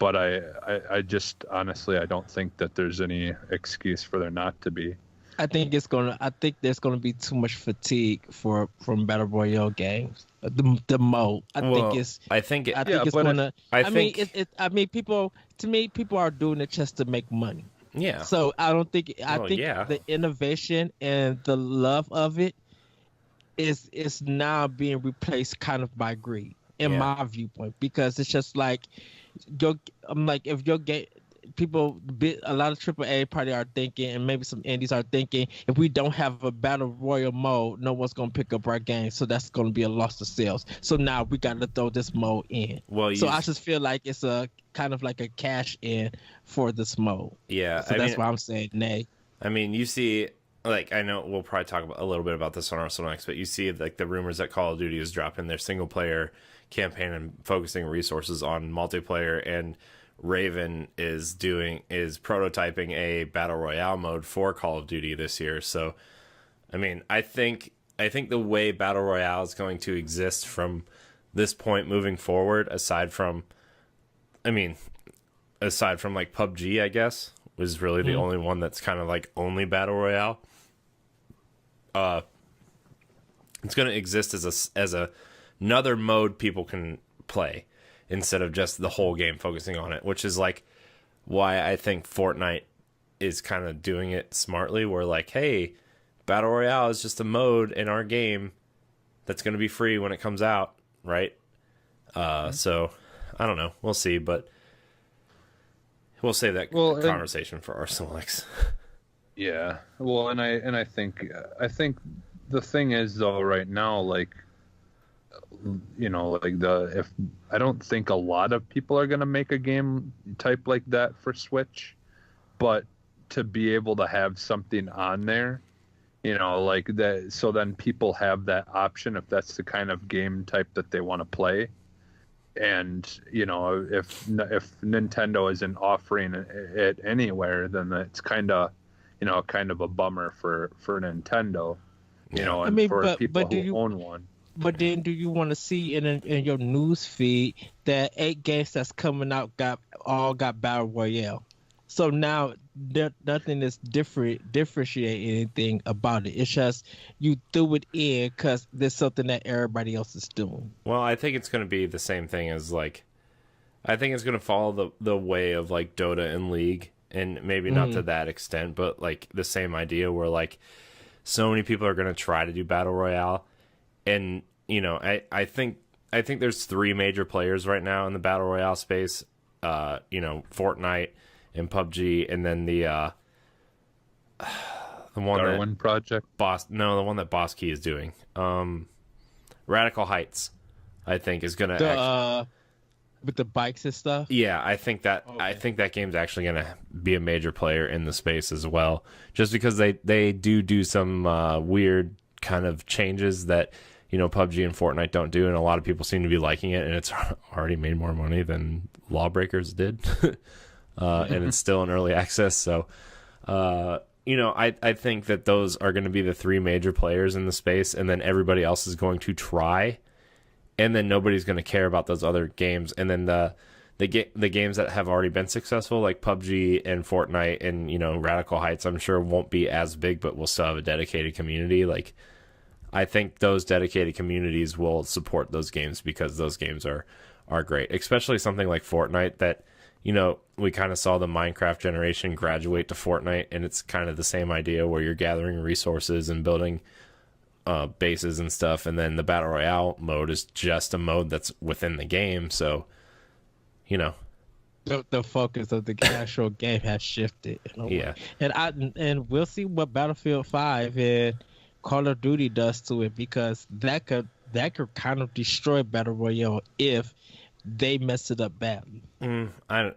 I just honestly I don't think that there's any excuse for there not to be. I think there's gonna be too much fatigue from Battle Royale games. The mode. People are doing it just to make money. Yeah. So I think the innovation and the love of it is now being replaced kind of by greed in my viewpoint, because it's just like if your game. A lot of AAA party are thinking, and maybe some indies are thinking, if we don't have a battle royal mode, no one's gonna pick up our game, so that's gonna be a loss of sales. So now we got to throw this mode in. I just feel like it's a kind of like a cash in for this mode. Yeah, so that's why I'm saying nay. I mean, you see, like, I know we'll probably talk a little bit about this on Arsenal next, but you see like the rumors that Call of Duty is dropping their single player campaign and focusing resources on multiplayer, and Raven is prototyping a battle royale mode for Call of Duty this year. So, I mean, I think the way battle royale is going to exist from this point moving forward, aside from like PUBG, I guess, was really the only one that's kind of like only battle royale. It's going to exist as another mode people can play, instead of just the whole game focusing on it, which is like why I think Fortnite is kind of doing it smartly, where like, hey, Battle Royale is just a mode in our game that's going to be free when it comes out, right? So, I don't know. We'll see, but we'll save that conversation for Arsenal X. Yeah. Well, and I think the thing is, though, right now, like, you know, like if I don't think a lot of people are going to make a game type like that for Switch, but to be able to have something on there, you know, like that, so then people have that option if that's the kind of game type that they want to play. And, you know, if Nintendo isn't offering it anywhere, then it's kind of a bummer for Nintendo, you know, and for people who own one. But then, do you want to see in your news feed that 8 games that's coming out got battle royale? So now nothing is differentiate anything about it. It's just you threw it in because there's something that everybody else is doing. Well, I think it's going to be the same thing as like, I think it's going to follow the way of like Dota and League, and maybe not to that extent, but like the same idea where like so many people are going to try to do battle royale. And, you know, I think there's 3 major players right now in the battle royale space. You know, Fortnite and PUBG, and then the one Darwin Project. the one that Boss Key is doing. Radical Heights, I think, is gonna with the bikes and stuff. Yeah, I think that game's actually gonna be a major player in the space as well, just because they do some weird kind of changes that, you know, PUBG and Fortnite don't do, and a lot of people seem to be liking it, and it's already made more money than Lawbreakers did. And it's still in early access. So, you know, I think that those are going to be the 3 major players in the space, and then everybody else is going to try, and then nobody's going to care about those other games. And then the games that have already been successful, like PUBG and Fortnite and, you know, Radical Heights, I'm sure won't be as big, but will still have a dedicated community. Like, I think those dedicated communities will support those games because those games are great, especially something like Fortnite that, you know, we kind of saw the Minecraft generation graduate to Fortnite, and it's kind of the same idea where you're gathering resources and building bases and stuff, and then the Battle Royale mode is just a mode that's within the game, so, you know. The focus of the actual game has shifted. Yeah. And we'll see what Battlefield 5 and Call of Duty does to it, because that could kind of destroy Battle Royale if they mess it up badly. I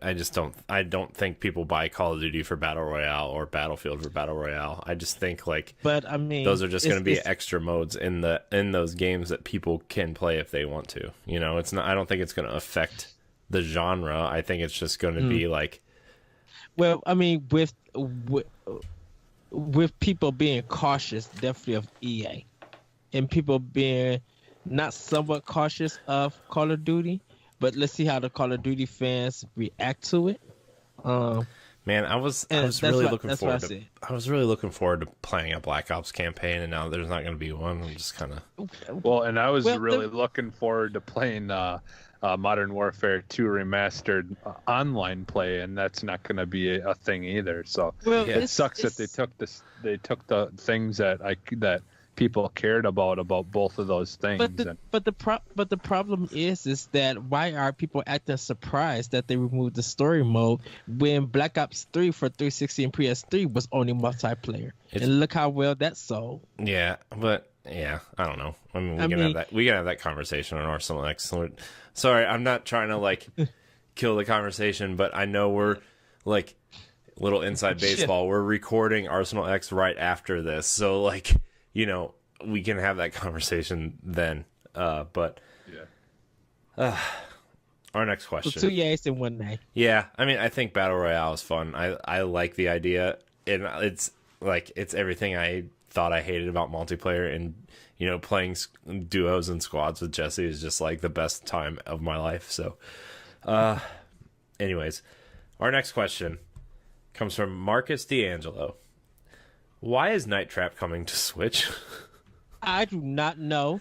don't think people buy Call of Duty for Battle Royale or Battlefield for Battle Royale. I just think but I mean, those are just going to be extra modes in those games that people can play if they want to. You know, it's not. I don't think it's going to affect the genre. I think it's just going to be like. Well, I mean, with people being cautious, definitely of EA, and people being not somewhat cautious of Call of Duty. But let's see how the Call of Duty fans react to it. Man, I was really looking forward to playing a Black Ops campaign, and now there's not going to be one. I'm just kind of and I was really looking forward to playing Modern Warfare 2 Remastered online play, and that's not going to be a thing either. So it sucks that they took the things that people cared about both of those things. But the problem is that why are people acting surprised that they removed the story mode when Black Ops 3 for 360 and PS3 was only multiplayer? And look how well that sold. Yeah, but I don't know. I mean, we can have that conversation on Arsenal X. Sorry, I'm not trying to like kill the conversation, but I know we're like little inside baseball. We're recording Arsenal X right after this, so like, you know, we can have that conversation then. But our next question. So 2 years in 1 day. Yeah, I mean, I think Battle Royale is fun. I like the idea, and it's everything I thought I hated about multiplayer. And, you know, playing duos and squads with Jesse is just like the best time of my life. So, anyways, our next question comes from Marcus D'Angelo. Why is Night Trap coming to Switch? I do not know.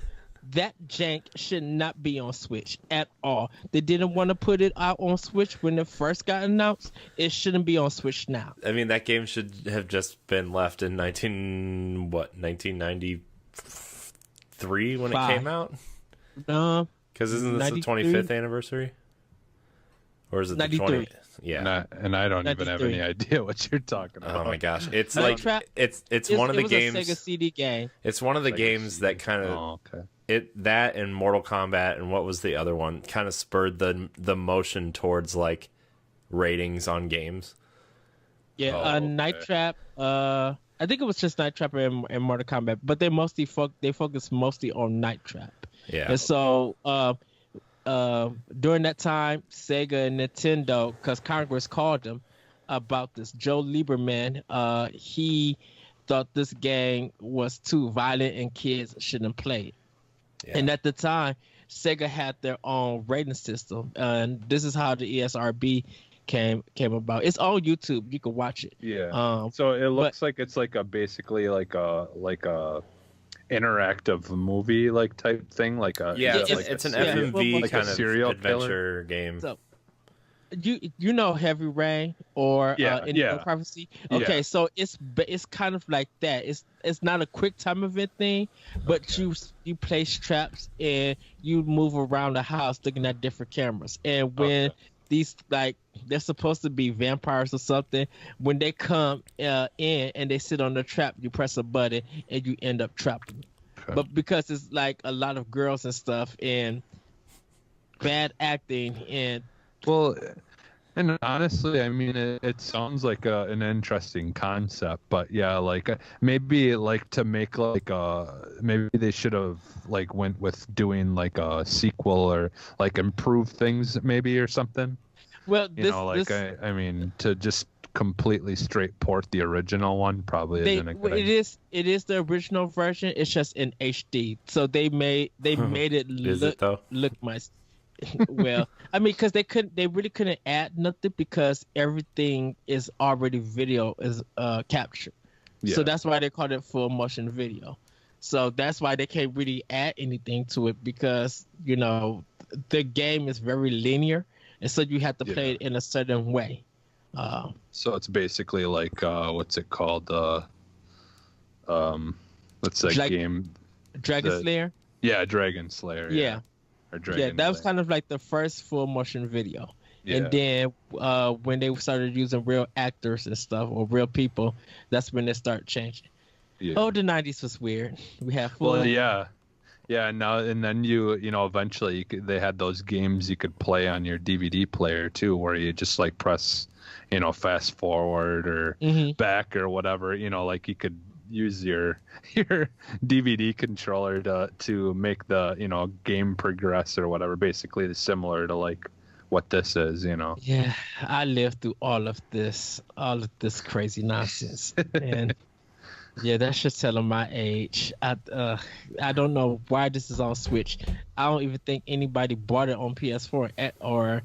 That jank should not be on Switch at all. They didn't want to put it out on Switch when it first got announced. It shouldn't be on Switch now. I mean, that game should have just been left in 1993 when it came out? No. Because isn't this the 25th anniversary? Or is it 93. the 20th? Yeah. And I don't even have any idea what you're talking about. Oh my gosh. It's like it's one of the games. It was a Sega CD game. It's one of the games that kind of that and Mortal Kombat and what was the other one kind of spurred the motion towards like ratings on games. Yeah, Night Trap. I think it was just Night Trap and Mortal Kombat, but they focus mostly on Night Trap. Yeah. And so during that time, Sega and Nintendo, because Congress called them about this, Joe Lieberman, he thought this game was too violent and kids shouldn't play it. Yeah. And at the time, Sega had their own rating system, and this is how the ESRB came about. It's on YouTube. You can watch it. Yeah. So it looks like it's like basically like a interactive movie like type thing, like a it's an FMV like kind a of serial adventure game. So, you know Heavy Rain or Indigo Prophecy? Okay, so it's kind of like that. It's not a quick time event thing, but you place traps and you move around the house looking at different cameras. And when these, like, they're supposed to be vampires or something, when they come in and they sit on the trap, you press a button and you end up trapping them. Okay. But because it's like a lot of girls and stuff and bad acting and well, and honestly, I mean, it sounds like an interesting concept, but yeah, like maybe like to make like maybe they should have like went with doing like a sequel or like improve things maybe or something. Well, I mean, to just completely straight port the original one probably isn't a good idea. It is the original version. It's just in HD, so they made it look nice. Well, I mean, because they really couldn't add nothing because everything is already video is captured. Yeah. So that's why they called it full motion video. So that's why they can't really add anything to it because the game is very linear, and so you have to play it in a certain way. So it's basically like what's it called? What's that game? Dragon Slayer. Yeah, Dragon Slayer. Yeah. That was kind of like the first full motion video. Yeah. And then when they started using real actors and stuff or real people, that's when they start changing. Yeah. Oh, the 90s was weird. We have full. Well, yeah. Now and then eventually they had those games you could play on your DVD player too, where you just like press, fast forward or back or whatever. Like you could use your DVD controller to make the game progress or whatever, basically similar to like what this is. Yeah, I lived through all of this crazy nonsense, and yeah, that's just telling my age. I don't know why this is on Switch. I don't even think anybody bought it on PS4 or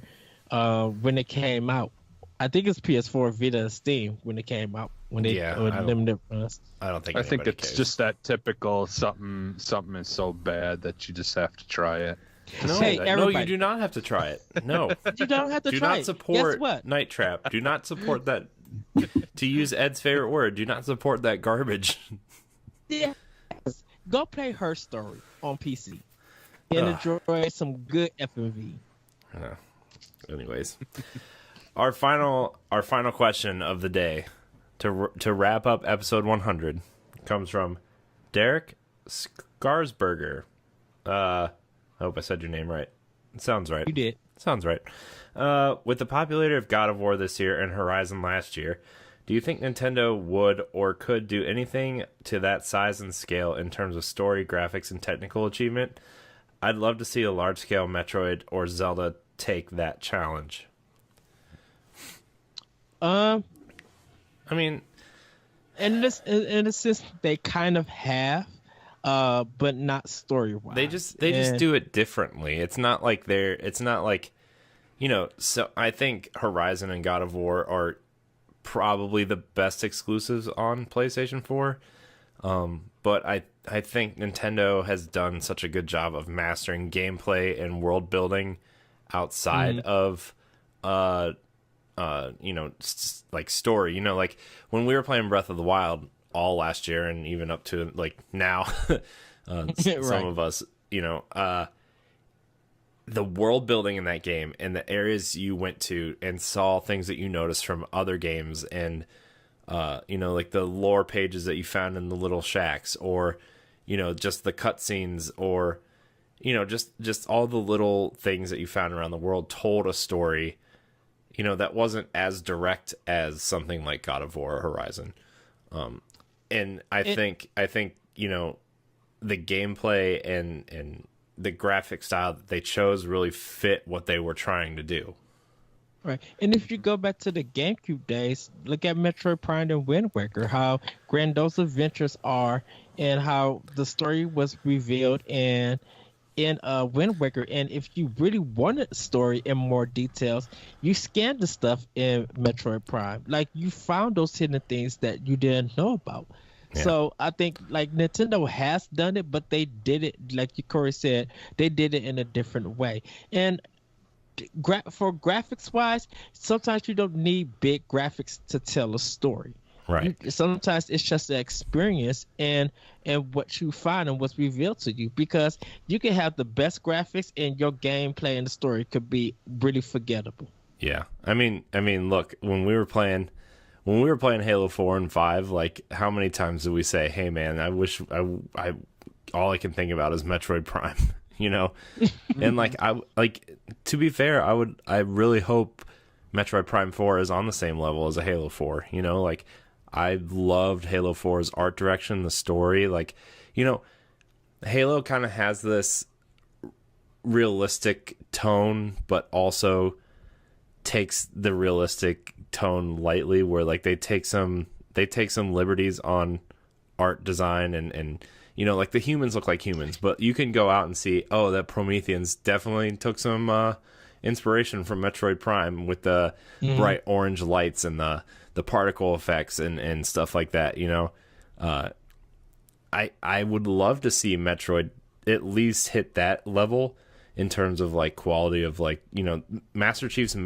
when it came out. I think it's PS4, Vita, and Steam when it came out. Limited runs. I don't think. I think it's just that typical something is so bad that you just have to try it. No, you do not have to try it. No, you don't have to try it. Do not support Night Trap. Do not support that. To use Ed's favorite word, do not support that garbage. Yeah, go play Her Story on PC and enjoy some good FMV. Anyways, our final question of the day to wrap up episode 100 comes from Derek Skarsberger. I hope I said your name right. It sounds right. You did. Sounds right. With the popularity of God of War this year and Horizon last year, do you think Nintendo would or could do anything to that size and scale in terms of story, graphics, and technical achievement? I'd love to see a large-scale Metroid or Zelda take that challenge. I mean, in a sense, they kind of have, but not story-wise. They just do it differently. It's not like so I think Horizon and God of War are probably the best exclusives on PlayStation 4. But I think Nintendo has done such a good job of mastering gameplay and world building outside of like story. Like when we were playing Breath of the Wild all last year and even up to like now, some of us, the world building in that game and the areas you went to and saw things that you noticed from other games and like the lore pages that you found in the little shacks or just the cutscenes or just all the little things that you found around the world told a story that wasn't as direct as something like God of War or Horizon. And I think the gameplay and the graphic style that they chose really fit what they were trying to do. Right. And if you go back to the GameCube days, look at Metroid Prime and Wind Waker, how grand those adventures are and how the story was revealed and in Wind Waker, and if you really wanted a story and more details, you scanned the stuff in Metroid Prime. Like you found those hidden things that you didn't know about. Yeah. So I think like Nintendo has done it, but they did it like Corey said, they did it in a different way. And for graphics wise, sometimes you don't need big graphics to tell a story. Right. Sometimes it's just the experience and what you find and what's revealed to you, because you can have the best graphics and your gameplay and the story could be really forgettable. Yeah. I mean, look, when we were playing Halo 4 and 5, like how many times did we say, "Hey man, I wish I all I can think about is Metroid Prime," you know? And like to be fair, I really hope Metroid Prime 4 is on the same level as a Halo 4, you know? Like I loved Halo 4's art direction, the story. Like, you know, Halo kind of has this realistic tone, but also takes the realistic tone lightly, where like they take some liberties on art design and you know, like the humans look like humans, but you can go out and see, oh, that Prometheans definitely took some inspiration from Metroid Prime with the bright orange lights and the particle effects and stuff like that, you know. I would love to see Metroid at least hit that level in terms of like quality of like, you know, Master Chief's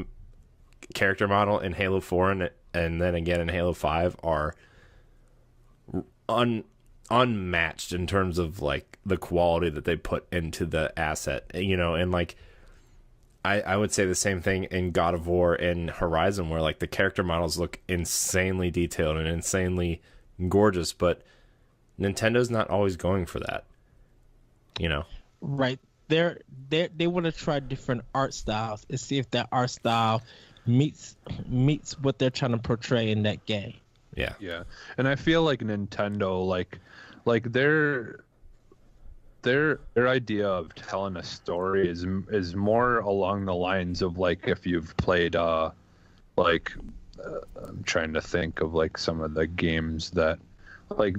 character model in Halo 4 and then again in Halo 5 are unmatched in terms of like the quality that they put into the asset, you know. And like I would say the same thing in God of War and Horizon, where like the character models look insanely detailed and insanely gorgeous, but Nintendo's not always going for that, you know. Right. They want to try different art styles and see if that art style meets what they're trying to portray in that game. Yeah. Yeah. And I feel like Nintendo, like their idea of telling a story is more along the lines of like, if you've played I'm trying to think of like some of the games that like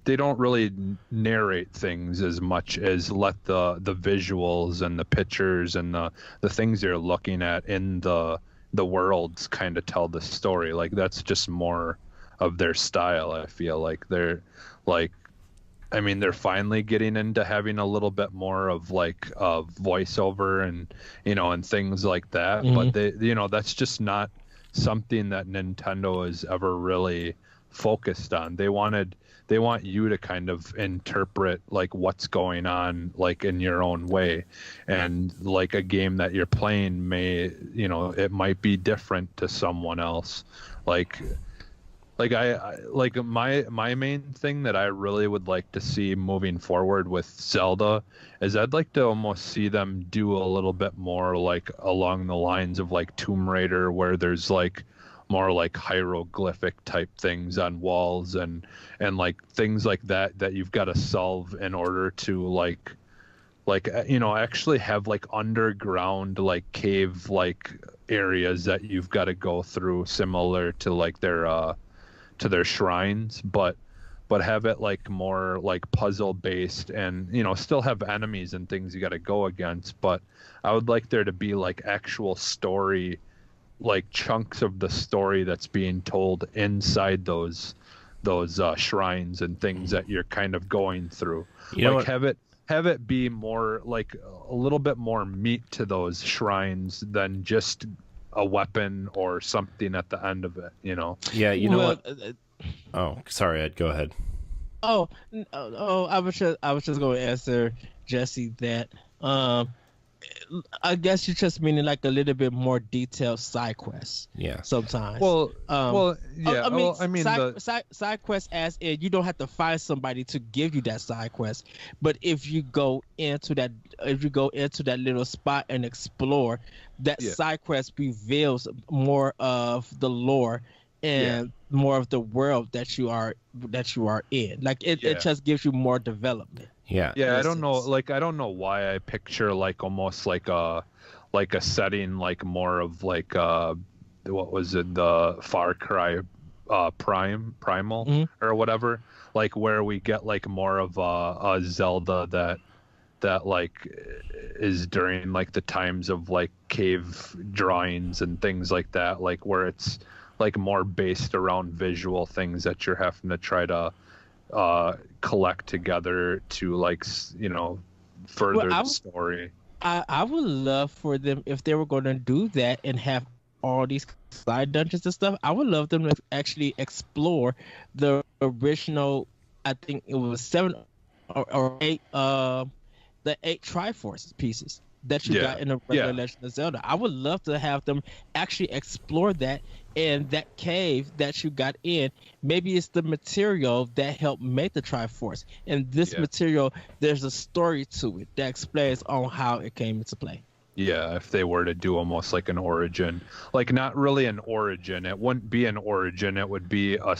they don't really narrate things as much as let the visuals and the pictures and the things you're looking at in the worlds kind of tell the story. Like that's just more of their style. I feel like they're like, I mean, they're finally getting into having a little bit more of like voiceover and, you know, and things like that. But they, you know, that's just not something that Nintendo has ever really focused on. They want you to kind of interpret like what's going on like in your own way, and like a game that you're playing may, you know, it might be different to someone else. I my main thing that I really would like to see moving forward with Zelda is I'd like to almost see them do a little bit more like along the lines of like Tomb Raider, where there's like more like hieroglyphic type things on walls and like things like that you've got to solve in order to like you know, actually have like underground like cave like areas that you've got to go through, similar to like their shrines, but have it like more like puzzle based, and you know, still have enemies and things you got to go against, but I would like there to be like actual story, like chunks of the story that's being told inside those shrines and things that you're kind of going through. You know like what? have it be more like a little bit more meat to those shrines than just a weapon or something at the end of it, you know. Yeah, you know what? Oh, sorry, Ed, go ahead. I was just going to answer Jesse that I guess you're just meaning like a little bit more detailed side quests. Yeah. Sometimes. Side quests as in you don't have to find somebody to give you that side quest, but if you go into that little spot and explore, that side quest reveals more of the lore and more of the world that you are in. Like it just gives you more development. Yeah. I don't know why I picture like almost like a setting like more of like what was it, the Far Cry Primal or whatever, like where we get like more of a Zelda that like is during like the times of like cave drawings and things like that, like where it's like more based around visual things that you're having to try to collect together to like further the story. I would love for them, if they were going to do that and have all these side dungeons and stuff, I would love them to actually explore the original, I think it was 7 or 8 the 8 Triforce pieces that you got in the regular Legend of Zelda. I would love to have them actually explore that in that cave that you got in. Maybe it's the material that helped make the Triforce, and this material, there's a story to it that explains on how it came into play. Yeah, if they were to do almost like an origin, like not really an origin, it wouldn't be an origin, it would be a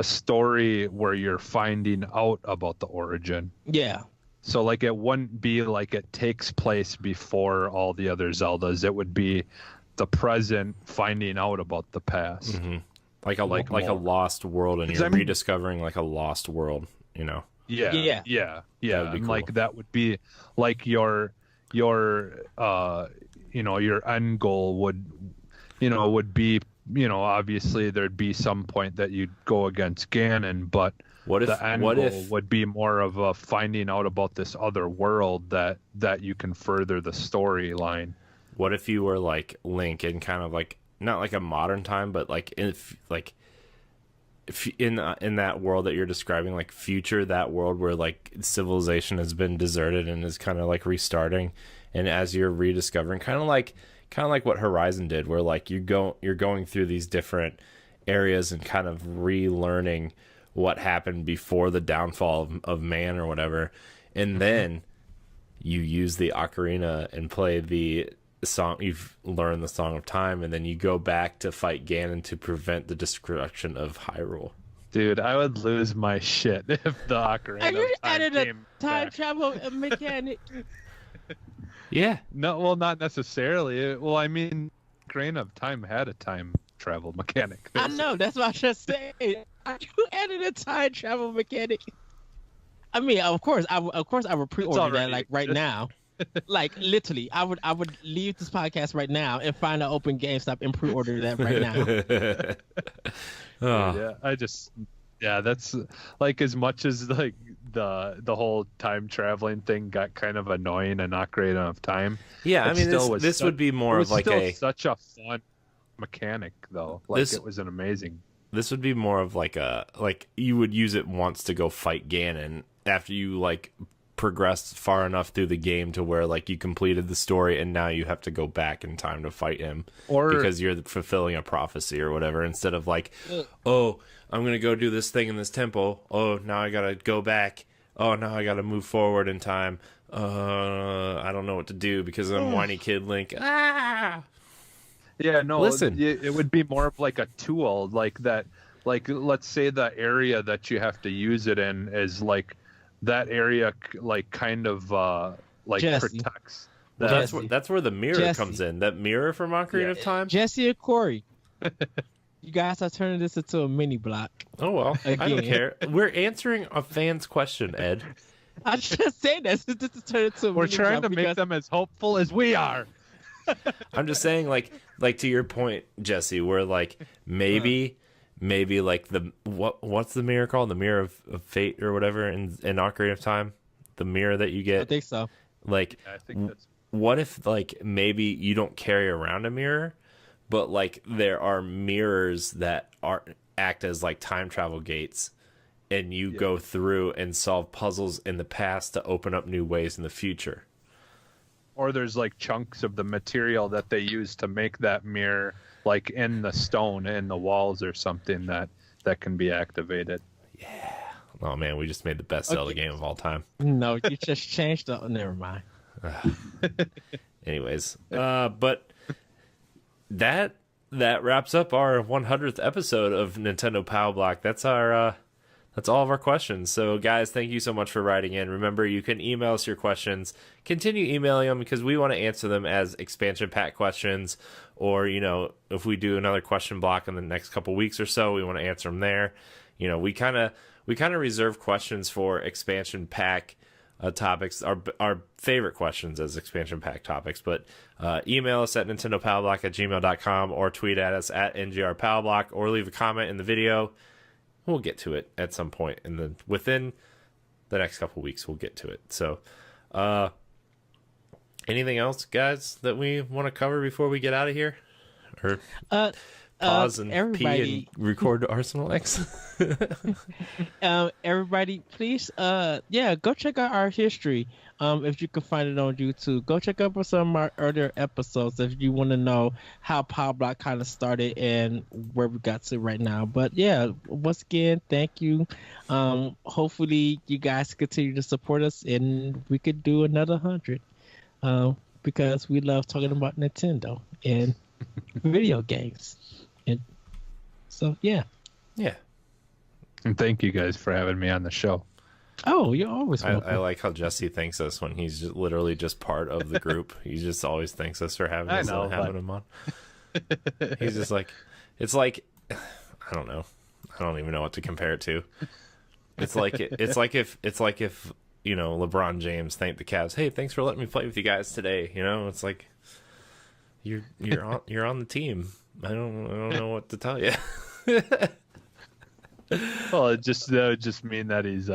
story where you're finding out about the origin. Yeah. So like it wouldn't be like it takes place before all the other Zeldas. It would be the present finding out about the past. Mm-hmm. Like a lost world, and you're rediscovering like a lost world, you know. Yeah. And cool. Like that would be like your your end goal would be, obviously there'd be some point that you'd go against Ganon, but the end goal would be more of a finding out about this other world that you can further the storyline. What if you were like Link in kind of like, not like a modern time, but like if in that world that you're describing, like future, that world where like civilization has been deserted and is kind of like restarting, and as you're rediscovering, kind of like what Horizon did, where like you're going through these different areas and kind of relearning what happened before the downfall of man or whatever, and then you use the ocarina and play the song. You've learned the Song of Time, and then you go back to fight Ganon to prevent the destruction of Hyrule. Dude, I would lose my shit if the ocarina and you added a time back. travel mechanic. Yeah. No, well, not necessarily. Well, I mean, Ocarina of Time had a time travel mechanic. I know, that's what I just said. You added a time travel mechanic. I mean, of course I would pre-order that like right now. Like literally, I would leave this podcast right now and find an open GameStop and pre-order that right now. That's like, as much as like the whole time traveling thing got kind of annoying and Ocarina of Time. Yeah, I mean, this would be more of like such a fun mechanic though. Like it was an amazing. This would be more of like you would use it once to go fight Ganon after you like progressed far enough through the game to where like you completed the story, and now you have to go back in time to fight him, or because you're fulfilling a prophecy or whatever, instead of like, oh, I'm gonna go do this thing in this temple, oh, now I gotta go back, oh, now I gotta move forward in time, I don't know what to do because I'm whiny kid Link. Yeah, no, listen, it would be more of like a tool, like that, like let's say the area that you have to use it in is like that area, like kind of like Jesse protects. That's where the mirror comes in. That mirror from Ocarina of Time. Jesse and Corey, you guys are turning this into a mini block. Oh well, I don't care. We're answering a fan's question, Ed. I just say this. This is turning into a We're mini trying block to make them as hopeful as we are. I'm just saying, like to your point, Jesse, where like maybe like what's the mirror called? The mirror of fate or whatever in Ocarina of Time? The mirror that you get? I think so. Like, I think that's... what if like maybe you don't carry around a mirror, but like there are mirrors that act as like time travel gates, and you go through and solve puzzles in the past to open up new ways in the future. Or there's like chunks of the material that they use to make that mirror, like in the stone, in the walls or something that can be activated. Yeah. Oh man, we just made the best Zelda game of all time. No, you just changed the... Never mind. Anyways, but that wraps up our 100th episode of Nintendo Pow Block. That's our that's all of our questions. So guys, thank you so much for writing in. Remember, you can email us your questions. Continue emailing them because we want to answer them as expansion pack questions, or if we do another question block in the next couple weeks or so, we want to answer them there. We kind of reserve questions for expansion pack topics, our favorite questions as expansion pack topics. But email us at nintendopowblock@gmail.com or tweet at us at ngrpowblock or leave a comment in the video. We'll get to it at some point within the next couple weeks. We'll get to it. So, anything else, guys, that we want to cover before we get out of here? Or pause and everybody, pee and record Arsenal X? Everybody, please, go check out our history. If you can find it on YouTube, go check out some of our earlier episodes if you want to know how Pow Block kind of started and where we got to right now. But yeah, once again, thank you. Hopefully you guys continue to support us and we could do another 100. Because we love talking about Nintendo and video games. And so, yeah. And thank you guys for having me on the show. Oh, you're always welcome. I like how Jesse thanks us when he's literally just part of the group. He just always thanks us for having us and having him on. He's just like, it's like, I don't know. I don't even know what to compare it to. It's like if you know, LeBron James thanked the Cavs. Hey, thanks for letting me play with you guys today. You know, it's like you're on the team. I don't know what to tell you. Well, that would just mean that he's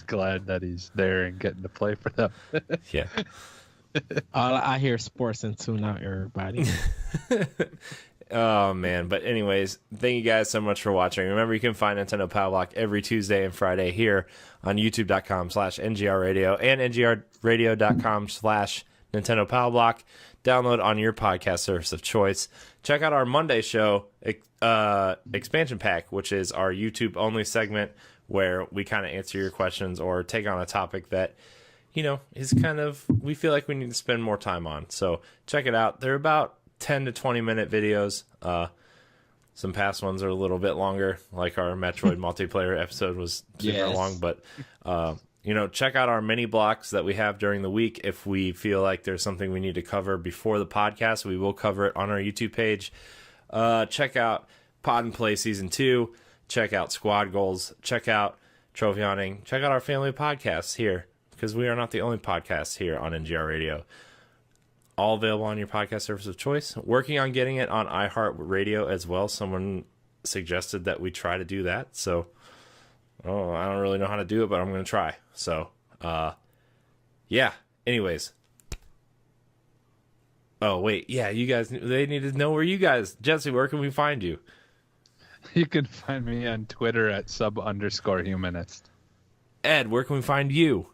glad that he's there and getting to play for them. Yeah. I hear sports and tune out everybody. Oh man, but anyways, thank you guys so much for watching. Remember, you can find Nintendo Pow Block every Tuesday and Friday here on youtube.com/NGRradio and ngrradio.com/NintendoPowblock. Download on your podcast service of choice. Check out our Monday show, Expansion Pack, which is our YouTube only segment where we kind of answer your questions or take on a topic that, you know, is kind of, we feel like we need to spend more time on. So check it out. They're about 10 to 20 minute videos. Some past ones are a little bit longer, like our Metroid multiplayer episode was super long, but you know, check out our mini blocks that we have during the week. If we feel like there's something we need to cover before the podcast, we will cover it on our YouTube page. Check out Pod and Play Season 2. Check out Squad Goals. Check out Trophy Hunting. Check out our family of podcasts here, because we are not the only podcast here on NGR Radio. All available on your podcast service of choice. Working on getting it on iHeartRadio as well. Someone suggested that we try to do that. So, I don't really know how to do it, but I'm going to try. So, yeah. Anyways. Oh, wait. Yeah, you guys, they need to know where you guys, Jesse, where can we find you? You can find me on Twitter at @sub_humanist. Ed, where can we find you?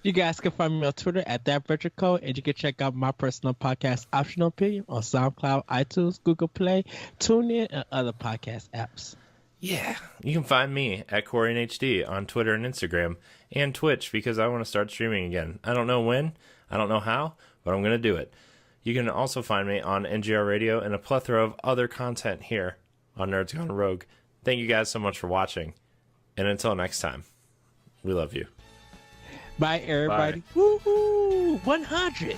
You guys can find me on Twitter at @VirtualCode, and you can check out my personal podcast, Optional Opinion, on SoundCloud, iTunes, Google Play, TuneIn, and other podcast apps. Yeah, you can find me at CoreyandHD on Twitter and Instagram and Twitch, because I want to start streaming again. I don't know when, I don't know how, but I'm going to do it. You can also find me on NGR Radio and a plethora of other content here on Nerds Gone Rogue. Thank you guys so much for watching, and until next time, we love you. Bye, everybody. Woohoo! 100!